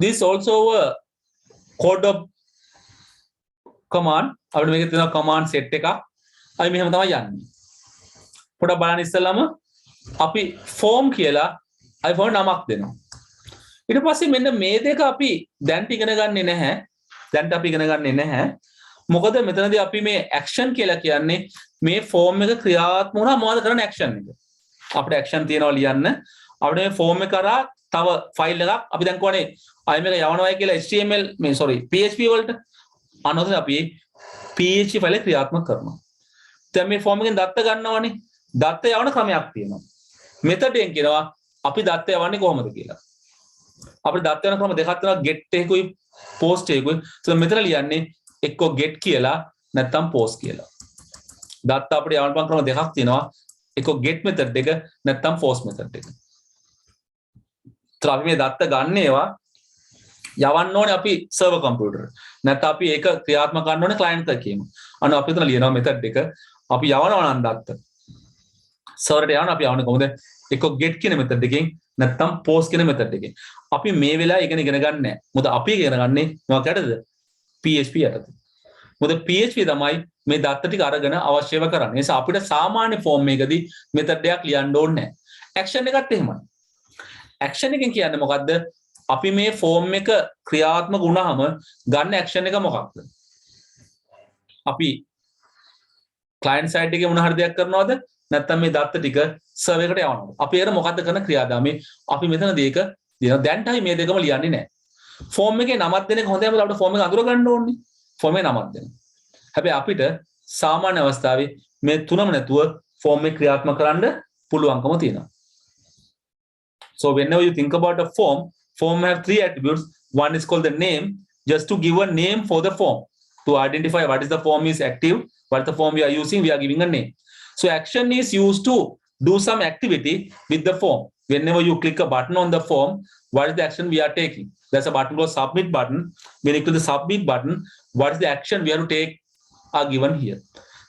This also a code of command. අපිට මේකේ තියෙනවා command set එකක්. අපි මෙහෙම තමයි යන්නේ. පොඩක් බලන්න ඉස්සෙල්ලාම අපි form කියලා අපි form නමක් දෙනවා. ඊට පස්සේ මෙන්න මේ දෙක අපි දැන් ඉගෙන ගන්නෙ නැහැ. දැන්ට අපි ඉගෙන ගන්නෙ නැහැ. මොකද මෙතනදී අපි මේ action කියලා කියන්නේ මේ form එක ක්‍රියාත්මක වුණා මොනවද කරන action එක. අපිට action තියනවා ලියන්න. අපිට මේ form එක කරා තව ෆයිල් එකක් අපි දැන් කොහොනේ අය මේක යවනවා කියලා HTML මේ PHP වලට අනොතන අපි PHP ෆයිල් එක ක්‍රියාත්මක කරනවා. දැන් මේ ෆෝම් එකෙන් දත්ත ගන්නවනේ. දත්ත යවන ක්‍රමයක් තියෙනවා. මෙතඩ් එකෙන් කියනවා අපි දත්ත යවන්නේ කොහොමද කියලා. අපිට දත්ත යවන ක්‍රම දෙකක් තියෙනවා get එකකුයි post එකකුයි. so මෙතන ලියන්නේ එක්ක get කියලා නැත්නම් post කියලා. දත්ත අපිට යවන්න පුළුවන් ක්‍රම දෙකක් තියෙනවා. එක්ක get method එක නැත්නම් post method එක. අපි මේ දත්ත ගන්න ඒවා යවන්න ඕනේ අපි සර්වර් කම්පියුටර්. නැත්නම් අපි ඒක ක්‍රියාත්මක කරන්න ඕනේ ක්ලයන්ට් එක කියමු. අන්න අපි එතන ලියනවා මෙතඩ් එක. අපි යවනවා නම් දත්ත. සර්වර් එකට යවන්න අපි යවන්නේ කොහොමද? එක්ක get කියන මෙතඩ් එකෙන් නැත්නම් post කියන method එකේ. අපි මේ වෙලාවේ ඉගෙන ගන්න නැහැ. මොකද අපි ඉගෙන ගන්නේ මොකකටද? PHP යටතේ. මොකද PHP තමයි මේ දත්ත ටික අරගෙන අවශ්‍යව කරන්නේ. ඒ නිසා අපිට සාමාන්‍ය ෆෝම් එකකදී method එකක් ලියන්න ඕනේ නැහැ. action එකත් එහෙමයි. action එකෙන් කියන්නේ මොකද්ද? අපි මේ ෆෝම් එක ක්‍රියාත්මක වුණාම ගන්න action එක මොකක්ද? අපි client side එකේ මොන හරි දෙයක් කරනවද? නැත්නම් මේ දත්ත ටික server එකට යවනවද? අපි ඒකට මොකද්ද කරන ක්‍රියාදාමේ? අපි මෙතනදී ඒක දින දැන්ටයි මේ දෙකම ලියන්නේ නැහැ. ෆෝම් එකේ නමක් දෙන එක හොඳයි මොකද අපිට ෆෝම් එක අඳුර ගන්න ඕනේ. ෆෝම් එකේ නමක් දෙන්න. හැබැයි අපිට සාමාන්‍ය අවස්ථාවේ මේ තුනම නැතුව ෆෝම් එක ක්‍රියාත්මක කරන්න පුළුවන්කම තියෙනවා. So whenever you think about a form have three attributes. One is called the name, just to give a name for the form. To identify what is the form is active, what the form we are using, we are giving a name. So action is used to do some activity with the form. Whenever you click a button on the form, what is the action we are taking? There's a button called submit button. When you click the submit button, what is the action we have to take are given here.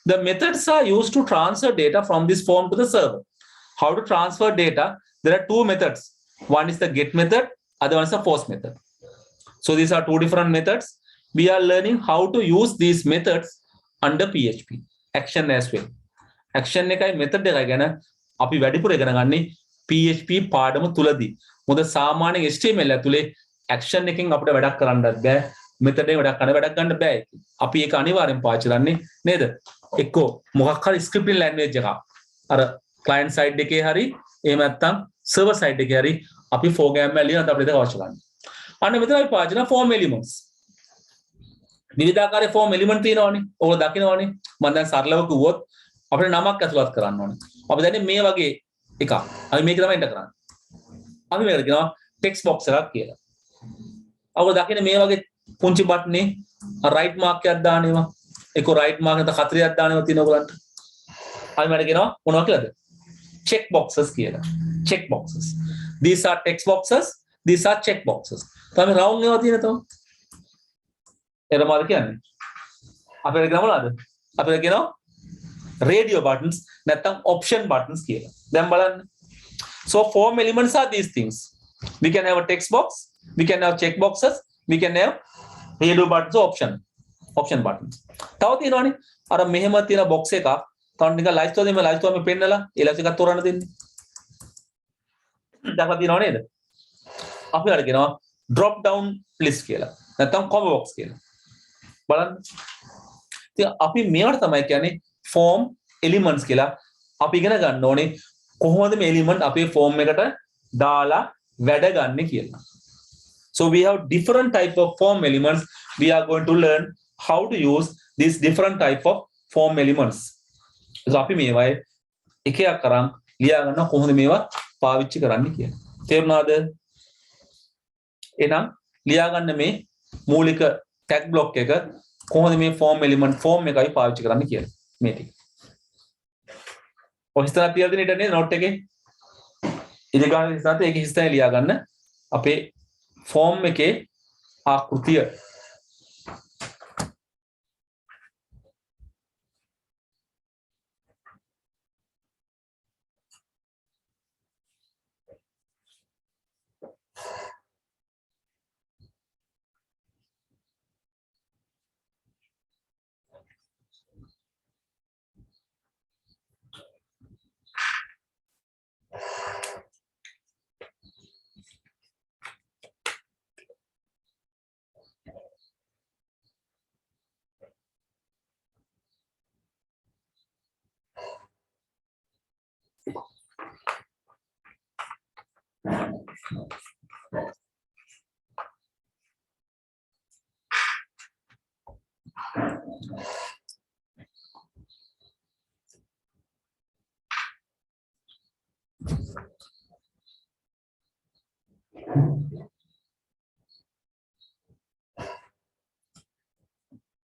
The methods are used to transfer data from this form to the server. How to transfer data? There are two methods. One is the get method, other one is the post method. So these are two different methods. We are learning how to use these methods under PHP. Action as well. Action එකයි method එකයි ගැන අපි වැඩිපුර ඉගෙන ගන්නේ PHP පාඩම තුලදී. මොකද සාමාන්‍ය HTML ඇතුලේ action එකෙන් අපිට වැඩක් කරන්නත් බෑ. method එකෙන් වැඩක් ගන්න බෑ. අපි ඒක අනිවාර්යෙන් පාවිච්චි කරන්නේ නේද? එක්කෝ මොකක් හරි scripting language එකක්. අර client side එකේ හරි එහෙම නැත්නම් server side එකේ හරි අපි program එක ලියනත් අපිට ඒක අවශ්‍ය ගන්න. අන්න මෙතන අපි පාවිච්චි කරන form elements. විවිධාකාරයේ form element තියෙනවානේ. ඔයගොල්ලෝ දකිනවානේ. මම දැන් සරලව කිව්වොත් අපිට නමක් ඇතුළත් කරන්න ඕනේ. අපි දැන් මේ වගේ එකක්. අපි මේක තමයි එන්ටර් කරන්නේ. අපි මේකට කියනවා text box එකක් කියලා. ඔයගොල්ලෝ දකින මේ වගේ පුංචි බට්නේ right mark එකක් දාන ඒවා. ඒක right mark එක කතරයක් දාන ඒවා තියෙන ඔයගොල්ලන්ට. අපි මේකට කියනවා මොනවා කියලාද? check boxes කියලා. check boxes. These are text boxes, these are check boxes. තමයි round ඒවා තියෙන තමයි. ඒක මොකද කියන්නේ? අපිට කියනවා මොනවද? අපිට කියනවා radio buttons නැත්නම් option buttons කියලා. දැන් බලන්න. So form elements are these things. We can have a text box, we can have check boxes, we can have radio buttons or option buttons. තව තියෙනවානේ අර මෙහෙම තියෙන box එකක් තව නිකන් ලයිස්ට් වලින් මේ ලයිස්ට් වලින් පෙන්නලා ඒ ලයිස්ට් එකක් තෝරන්න දෙන්නේ. දැක්කලා තියෙනව නේද? අපි අර කියනවා drop down list කියලා. නැත්නම් combo box කියලා. බලන්න. ඉතින් අපි මේවට තමයි කියන්නේ form elements කියලා. අපි ඉගෙන ගන්න ඕනේ කොහොමද මේ element අපේ form එකට දාලා වැඩ ගන්න කියලා. So we have different type of form elements. We are going to learn how to use these different type of form elements. So අපි මේවයි එක එකක් කරන් ලියා ගන්න කොහොමද මේවා පාවිච්චි කරන්න කියලා. තේරුණාද? එහෙනම් ලියා ගන්න මේ මූලික tag block එක කොහොමද මේ form element form එකයි පාවිච්චි කරන්න කියලා. මේ ටික. ඔය හිතලා තියලා දෙන ඉන්නේ note එකේ. ඉතින් ගන්න ඉස්සත් ඒක හිස්තැන ලියා ගන්න අපේ form එකේ ආකෘතිය.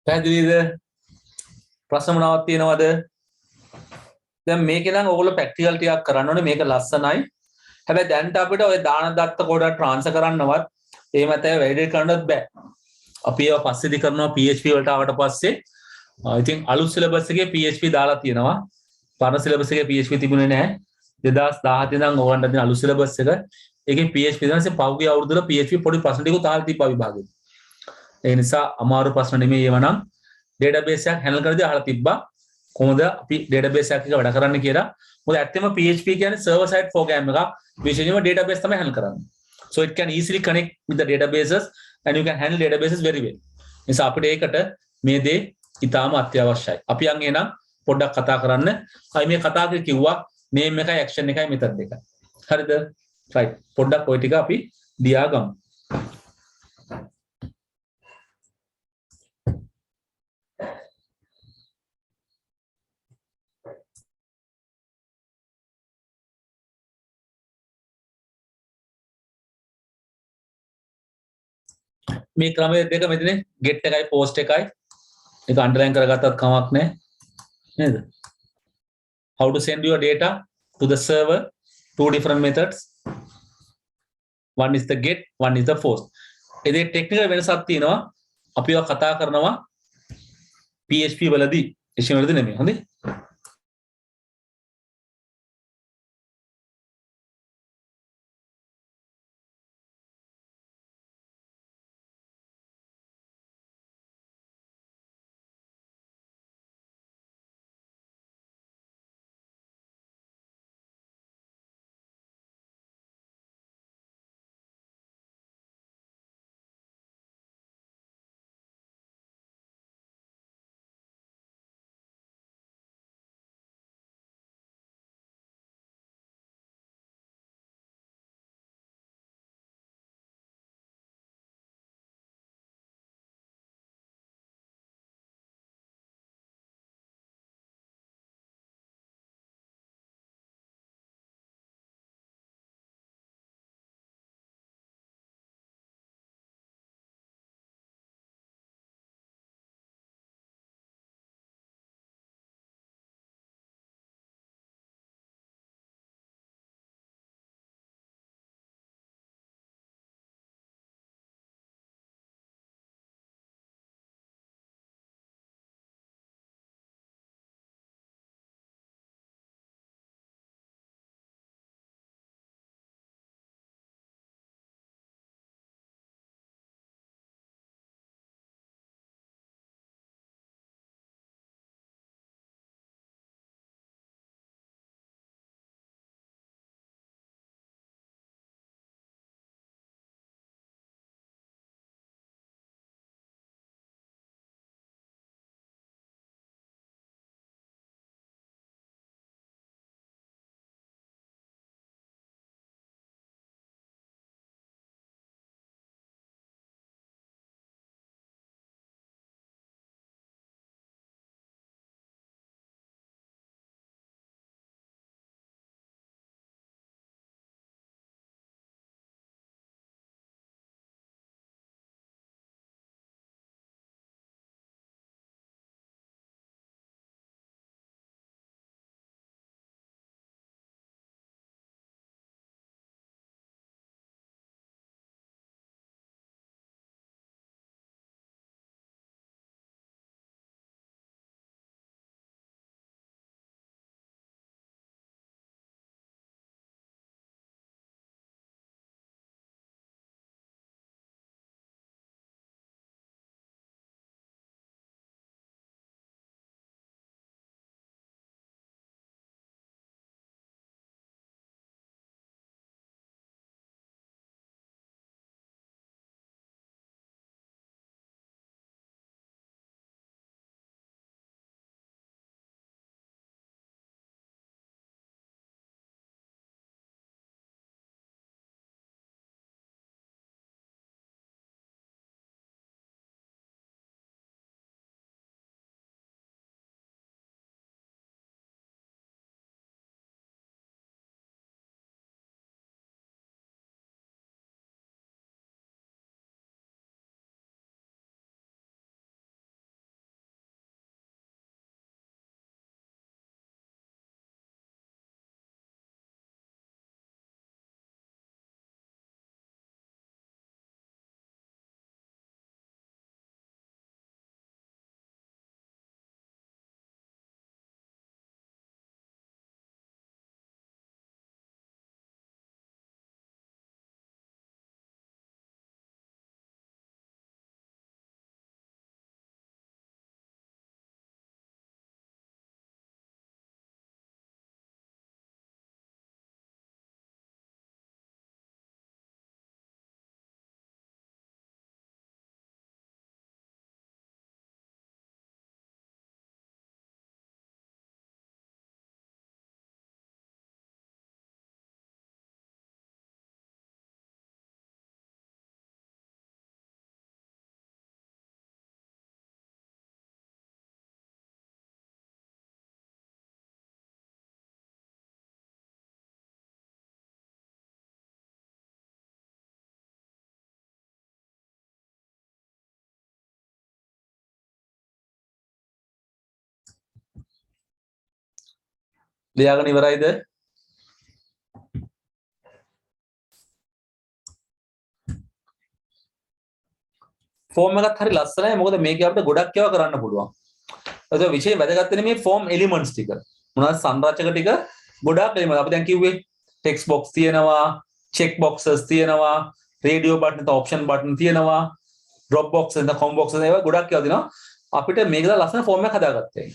පැහැදිලිද? ප්‍රශ්න මොනවද තියෙනවද? දැන් මේකේ නම් ඕගොල්ලෝ ප්‍රැක්ටිකල් ටිකක් කරන්න ඕනේ. මේක ලස්සනයි. හැබැයි දැන්ට අපිට ඔය දාන දත්ත කොට ට්‍රාන්ස්ෆර් කරන්නවත් එහෙම නැත්නම් වැඩි කරන්නවත් බෑ. අපි ඒවා පස්සේදී කරනවා PHP වලට ආවට පස්සේ. ඉතින් අලුත් සිලබස් එකේ PHP දාලා තියෙනවා. පරණ සිලබස් එකේ PHP තිබුණේ නැහැ. 2017 ඉඳන් ඕගොල්ලන්ට දෙන අලුත් සිලබස් එක ඒකේ PHP දානසේ පහුගිය අවුරුද්දවල PHP පොඩි ප්‍රශ්න ටිකක් තාල් තිබ්බා විභාගෙදී. ඒ නිසා අමාරු ප්‍රශ්න නෙමෙයි ඒවා නම් database එකක් handle කරද්දී අහලා තිබ්බා කොහොමද අපි database එකක් වැඩ කරන්න කියලා. මොකද ඇත්තම PHP කියන්නේ server side program එකක්. විශේෂයෙන්ම database තමයි handle කරන්නේ. So it can easily connect with the databases and you can handle databases very well. නිසා අපිට ඒකට මේ දේ ඉතාම අත්‍යවශ්‍යයි. අපි යන් එනම් පොඩ්ඩක් කතා කරන්න. අයි මේ කතා කරේ කිව්වා name එකයි action එකයි method එකයි. හරිද? right. පොඩ්ඩක් ওই ටික අපි ලියා ගමු. මේ ක්‍රමයේ දෙක මෙතන get එකයි post එකයි ඒක underline කරගත්තත් කමක් නැහැ නේද? How to send your data to the server, two different methods. One is the get, one is the post. ඉතින් ටෙක්නිකල් වෙනසක් තියෙනවා. අපිව කතා කරනවා PHP වලදී HTML වලදී නෙමෙයි. හොඳේ? ලියාගෙන ඉවරයිද? ෆෝම් එකත් හරි ලස්සනයි. මොකද මේකේ අපිට ගොඩක් ඒවා කරන්න පුළුවන්. ඒක විශේෂ වැදගත් වෙන්නේ මේ ෆෝම් එලිමන්ට්ස් ටික. මොනවද සංරචක ටික ගොඩක් එලිමන්ට්. අපි දැන් කිව්වේ ටෙක්ස්ට් බොක්ස් තියෙනවා, චෙක් බොක්සස් තියෙනවා, රේඩියෝ බටන් නැත්නම් ඔප්ෂන් බටන් තියෙනවා, ඩ්‍රොප් බොක්ස් නැත්නම් කොම් බොක්ස් ඒවා ගොඩක් ඒවා දෙනවා. අපිට මේකද ලස්සන ෆෝම් එකක් හදාගත්තා.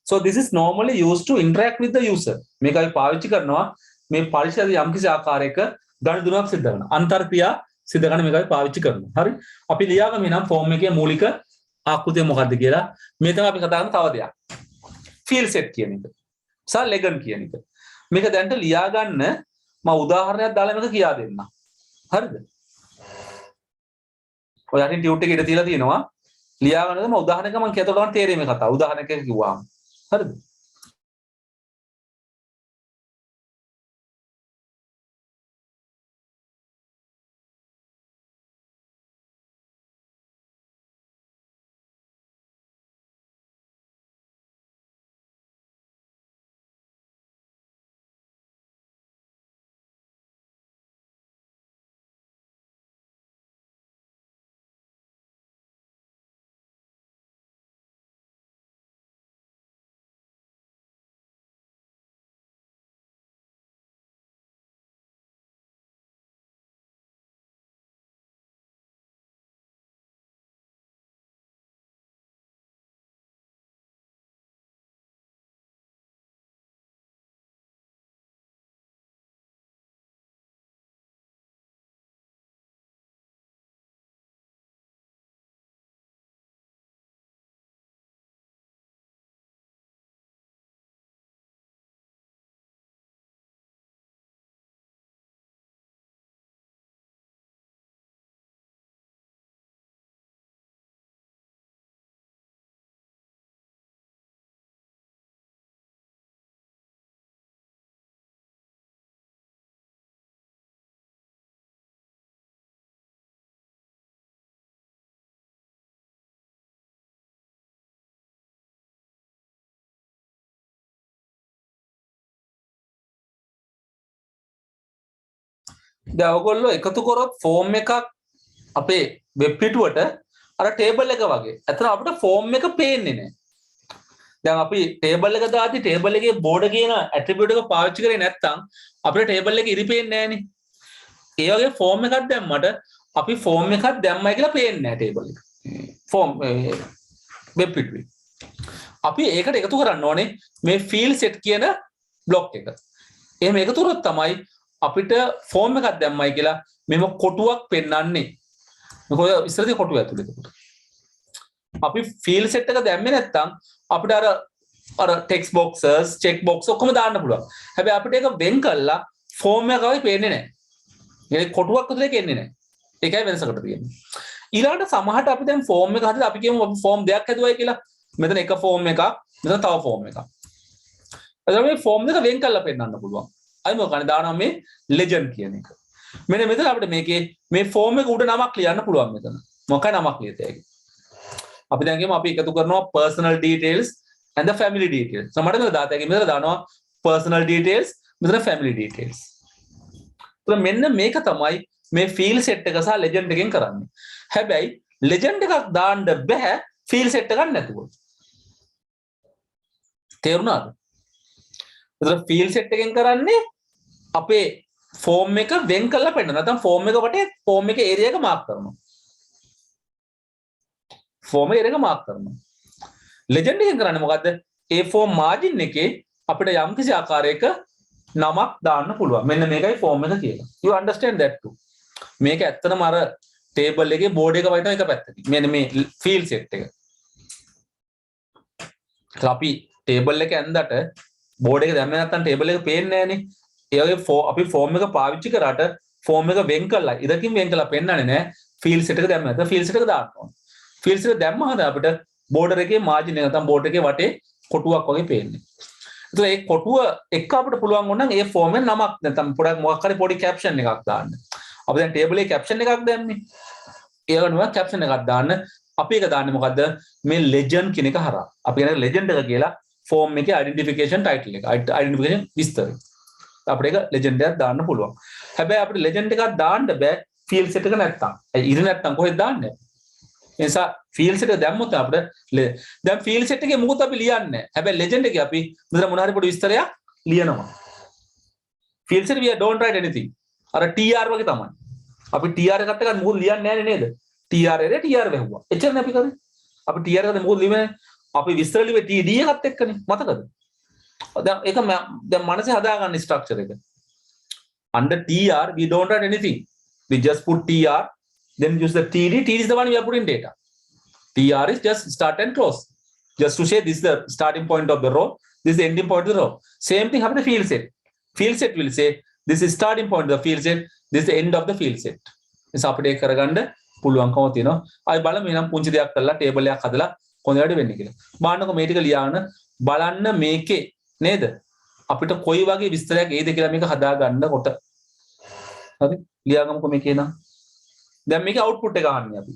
So this is normally used to interact with the user. මේක අපි පාවිච්චි කරනවා මේ පරිසරයේ යම්කිසි ආකාරයක ගනුදෙනුවක් සිදු කරන. අන්තර් ක්‍රියා සිදු කරන මේක අපි පාවිච්චි කරනවා. හරි. අපි ලියාගමු නම් ෆෝම් එකේ මූලික ආකෘතිය මොකක්ද කියලා. මේ තමයි අපි කතා කරන තව දෙයක්. ෆීල්ඩ් සෙට් කියන එක. සහ ලෙගන් කියන එක. මේක දැන්ට ලියා ගන්න මම උදාහරණයක් දාලා මේක කියා දෙන්නම්. හරිද? ඔය යටින් ටියුට් එකේ ඉඳ තියලා තියෙනවා. ලියා ගන්නද මම උදාහරණයක් මම කියතකොට ගන්න තේරෙයි මේ කතාව. උදාහරණයක් කිව්වාම. හරිද? දැන් ඔයගොල්ලෝ එකතු කරොත් ෆෝම් එකක් අපේ වෙබ් පිටුවට අර ටේබල් එක වගේ. අතන අපිට ෆෝම් එක පේන්නේ නැහැ. දැන් අපි ටේබල් එක දාද්දි ටේබල් එකේ බෝඩර් කියන ඇට්‍රිබියුට් එක පාවිච්චි කරේ නැත්නම් අපිට ටේබල් එක ඉරිපේන්නේ නැහනේ. ඒ වගේ ෆෝම් එකක් දැම්මට අපි ෆෝම් එකක් දැම්මයි කියලා පේන්නේ නැහැ ටේබල් එක. ෆෝම් වෙබ් පිටුවේ. අපි ඒකට එකතු කරන්න ඕනේ මේ ෆීල්ඩ් සෙට් කියන බ්ලොක් එක. එහෙම එකතු කරොත් තමයි අපිට ෆෝම් එකක් දැම්මයි කියලා මෙම කොටුවක් පෙන්වන්නේ. මොකද ඉස්සරදී කොටුව ඇතුලේ එතකොට. අපි ෆීල්ඩ් සෙට් එක දැම්මේ නැත්නම් අපිට අර ටෙක්ස්ට් බොක්සස්, චෙක් බොක්ස් ඔක්කොම දාන්න පුළුවන්. හැබැයි අපිට ඒක වෙන් කළා ෆෝම් එකක් වගේ පේන්නේ නැහැ. ඒ කොටුවක් ඇතුලේ එන්නේ නැහැ. ඒකයි වෙනසකට තියෙන්නේ. ඊළඟට සමහරට අපි දැන් ෆෝම් එක හදලා අපි කියමු අපි ෆෝම් දෙකක් හදුවයි කියලා. මෙතන එක ෆෝම් එකක්, මෙතන තව ෆෝම් එකක්. එතකොට මේ ෆෝම් දෙක වෙන් කරලා පෙන්නන්න පුළුවන්. අයි මොකක්ද දානවා මේ ලෙජන්ඩ් කියන එක. මෙන්න මෙතන අපිට මේකේ මේ ෆෝම් එක උඩ නමක් ලියන්න පුළුවන් මෙතන. මොකක්ද නමක් ලියත හැකි. අපි දැන් කියමු අපි එකතු කරනවා personal details and the family details. so මට මෙතන දාත හැකි මෙතන දානවා personal details මෙතන family details. එතකොට මෙන්න මේක තමයි මේ field set එක සහ legend එකෙන් කරන්නේ. හැබැයි legend එකක් දාන්න බෑ field set එකක් නැතුව. තේරුණාද? එතකොට field set එකෙන් කරන්නේ අපේ ෆෝම් එක වෙන් කරලා පෙන්නන. නැත්නම් ෆෝම් එක වටේ ෆෝම් එකේ ඒරියා එක මාක් කරනවා. ෆෝම් එකේ ඒරියා එක මාක් කරනවා. ලෙජන්ඩ් එකෙන් කරන්නේ මොකද්ද? ඒ ෆෝම් මාජින් එකේ අපිට යම්කිසි ආකාරයක නමක් දාන්න පුළුවන්. මෙන්න මේකයි ෆෝම් එක කියලා. you understand that too. මේක ඇත්තටම අර ටේබල් එකේ බෝඩ් එක වගේ තමයි එක පැත්තකින්. මෙන්න මේ ෆීල්ඩ් සෙට් එක. අපි ටේබල් එක ඇඳට බෝඩ් එක දැම්මේ නැත්නම් ටේබල් එක පේන්නේ නැහනේ. ඒ වගේ අපි ෆෝම් එක පාවිච්චි කරාට ෆෝම් එක වෙන් කළා ඉදකින් වෙන් කළා පෙන්නන්නේ නැහැ. ෆීල්ඩ් සෙට් එක දැම්ම නැත්නම් ෆීල්ඩ් සෙට් එක දාන්න ඕනේ. ෆීල්ඩ් සෙට් එක දැම්මම අපිට බෝඩර් එකේ මාජින් එක නැත්නම් බෝඩ් එකේ වටේ කොටුවක් වගේ පේන්නේ. ඒතකොට ඒ කොටුව එක්ක අපිට පුළුවන් වුණනම් ඒ ෆෝම් එකේ නමක් නැත්නම් පොඩක් මොකක් හරි පොඩි කැප්ෂන් එකක් දාන්න. අපි දැන් ටේබල් එකේ කැප්ෂන් එකක් දැම්මේ. ඒ වගේම කැප්ෂන් එකක් දාන්න අපි එක දාන්නේ මොකද්ද? මේ ලෙජන්ඩ් කියන එක හරහා. අපි කියන ලෙජන්ඩ් එක කියලා ෆෝම් එකේ identification title එක identification විස්තරය අපිට ඒක legend එකක් දාන්න පුළුවන්. හැබැයි අපිට legend එකක් දාන්න බෑ field set එක නැත්තම්. ඉර නැත්තම් කොහෙද දාන්නේ? ඒ නිසා field set එක දැම්මොත් අපිට දැන් field set එකේ මොකුත් අපි ලියන්නේ නැහැ. හැබැයි legend එකේ අපි මෙතන මොන හරි පොඩි විස්තරයක් ලියනවා. field set we don't write anything. අර tr වගේ තමයි. අපි tr එකට ගන්න මොකුත් ලියන්නේ නැහැ නේද? tr එකේ tr වැහුවා. එච්චරනේ අපි කරන්නේ. අපි tr එකට මොකුත් ලියන්නේ අපි විස්තර ලිව්වේ td එකත් එක්කනේ. මතකද? දැන් ඒක දැන් මනසේ හදාගන්න ස්ට්‍රක්චර් එක. Under tr we don't write anything. We just put tr, then use the td. Td is the one we are putting data. Tr is just start and close. Just to say this is the starting point of the row, this is the ending point of the row. Same thing happen to field set. Field set will say this is starting point of the field set, this is the end of the field set. This අපිට ඒක කරගන්න පුළුවන්කම තියෙනවා. ආයි බලමු එනම් පුංචි දෙයක් කරලා ටේබල් එකක් හදලා කොහොමද වැඩ වෙන්නේ කියලා. බලන්නකො මේ ටික ලියාගෙන බලන්න මේකේ නේද? අපිට කොයි වගේ විස්තරයක් එයිද කියලා මේක හදා ගන්නකොට. හරි? ලියාගමුකෝ මේකේ නම්. දැන් මේකේ අවුට්පුට් එක අහන්නේ අපි.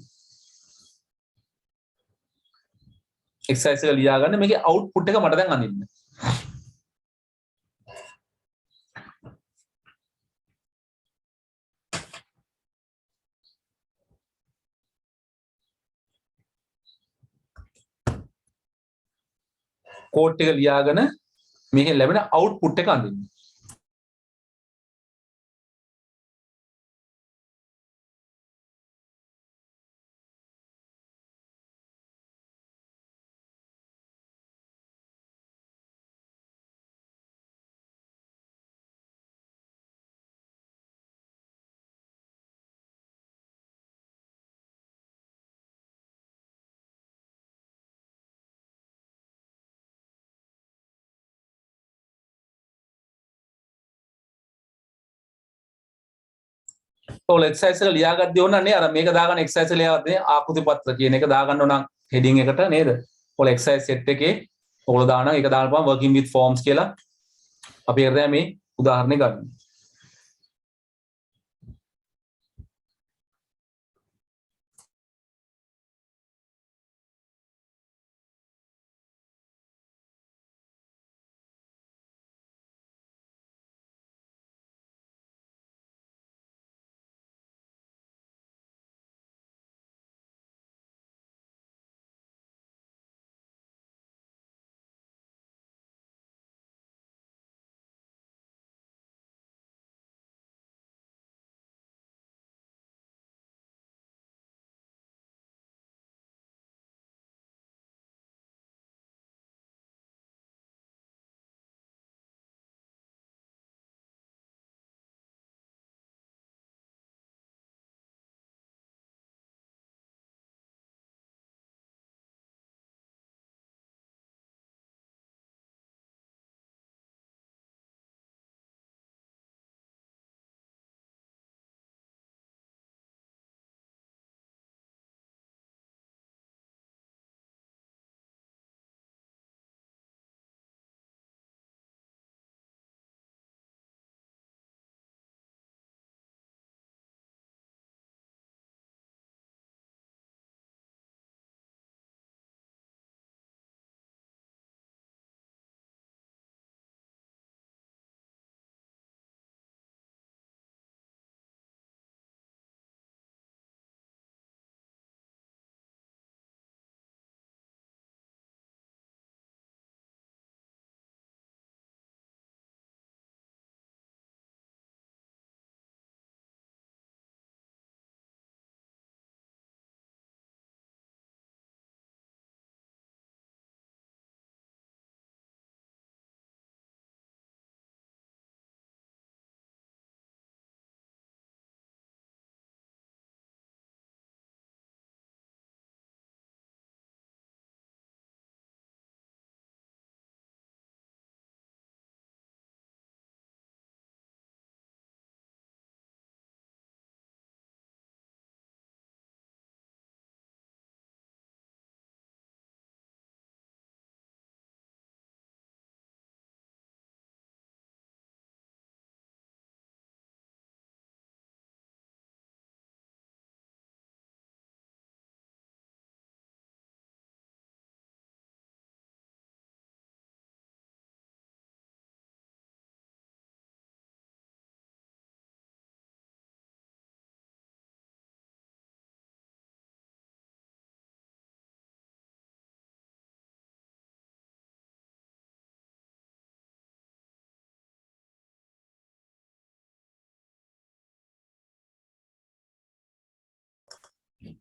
එක්සර්සයිස් එක ලියා ගන්න මේකේ අවුට්පුට් එක මට දැන් අඳින්න. කෝඩ් එක ලියාගෙන මේකෙන් ලැබෙන අවුට්පුට් එක අඳින්න. ඔය එක්සර්සයිස් එක ලියාගද්දී ඕන නේ අර මේක දාගන්න එක්සර්සයිස් එක ලියාගද්දී ආකෘති පත්‍ර කියන එක දාගන්න ඕන හෙඩින් එකට නේද? ඔය එක්සර්සයිස් සෙට් එකේ ඔයගොල්ලෝ දානවා ඒක දාන්න පුළුවන් working with forms කියලා. අපි ඒකට මේ උදාහරණේ ගන්න.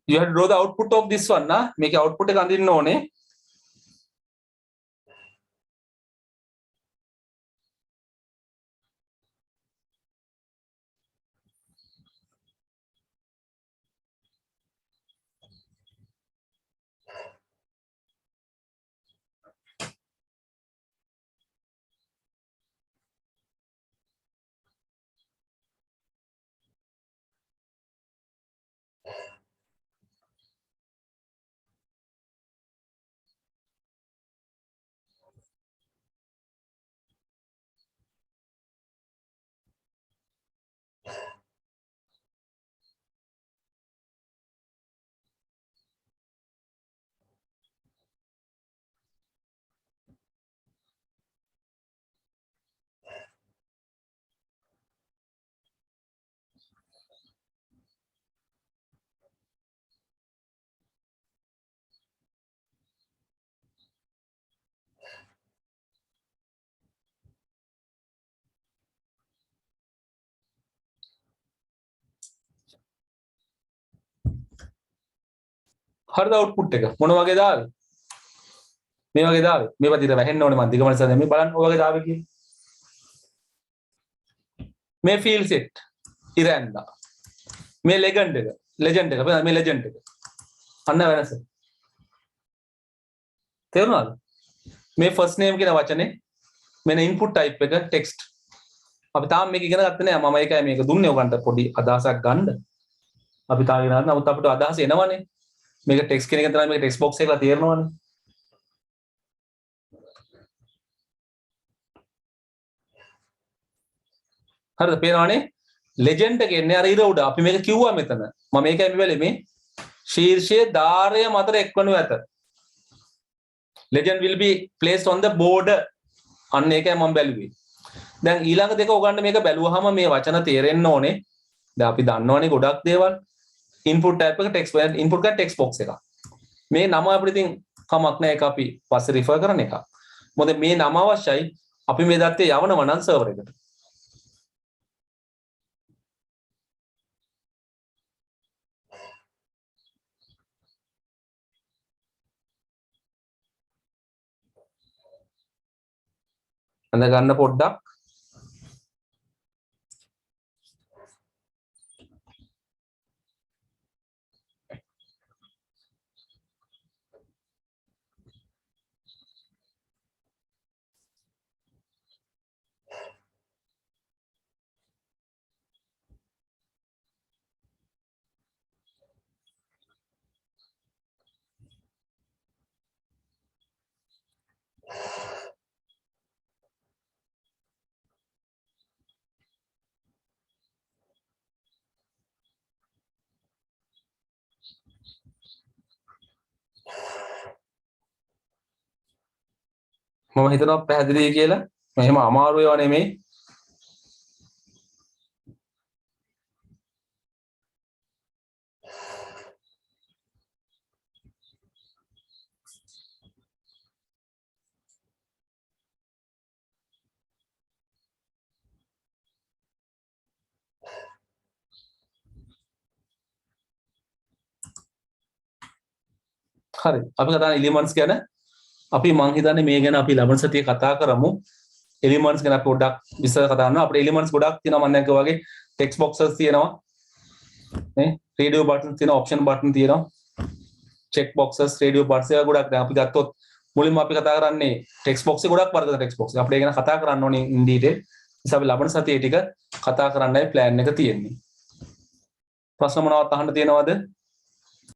you have to draw the output of this one na මේකේ output එක අඳින්න ඕනේ. හරිද output එක මොන වගේ දාවේ මේ වගේ දාවේ මේ පැත්තට වැහෙන්න ඕනේ මම දිගමනස මේ බලන්න ඔය වගේ දාවේ කියන්නේ මේ field set ඉරැන්දා මේ legend එක මේ legend එක අන්න වෙනස තේරුණාද මේ first name කියන වචනේ මෙන්න input type එක text අපි තාම මේක ඉගෙන ගත්තේ නෑ මම ඒකයි මේක දුන්නේ ඔයගන්ට පොඩි අදහසක් ගන්න අපි තාම ඉගෙන ගන්න නමුත් අපිට අදහස එනවනේ මේක ටෙක්ස්ට් කියන එක තමයි මේක ටෙක්ස්ට් බොක්ස් එකලා තේරෙනවනේ හරිද පේනවනේ ලෙජෙන්ඩ් එක එන්නේ අර ඉර උඩ අපි මේක කිව්වා මෙතන මම මේකයි මේ වෙලේ මේ ශීර්ෂයේ ධාරය මතර එක්වනු ඇත legend will be placed on the border අන්න ඒකයි මම බැලුවේ දැන් ඊළඟ දෙක ඔයගන්න මේක බැලුවාම මේ වචන තේරෙන්න ඕනේ දැන් අපි දන්නවනේ ගොඩක් දේවල් input type එක text input එක text box එක මේ නම අපිට ඉතින් කමක් නැහැ ඒක අපි පස්සේ refer කරන එක මොකද මේ නම අවශ්‍යයි අපි මේ දත්තේ යවනවා නම් server එකට අඳ ගන්න පොඩ්ඩක් මම හිතනවා පැහැදිලියි කියලා මෙහෙම අමාරු ඒවා නෙමෙයි හරි අපි කතා කරන elements ගැන අපි මං හිතන්නේ මේ ගැන අපි ලබන සතියේ කතා කරමු elements ගැන අපි පොඩ්ඩක් විස්තර කතා කරනවා අපේ elements ගොඩක් තියෙනවා මම දැන් කිව්වා වගේ text boxes තියෙනවා නේ radio buttons තියෙනවා option button තියෙනවා check boxes radio buttons ඒවා ගොඩක් දැන් අපි ගත්තොත් මුලින්ම අපි කතා කරන්නේ text box එක ගොඩක් වර්ගද text box එක අපිට ඒ ගැන කතා කරන්න ඕනේ in detail නිසා අපි ලබන සතියේ ටික කතා කරන්නයි plan එක තියෙන්නේ ප්‍රශ්න මොනවද අහන්න තියෙනවද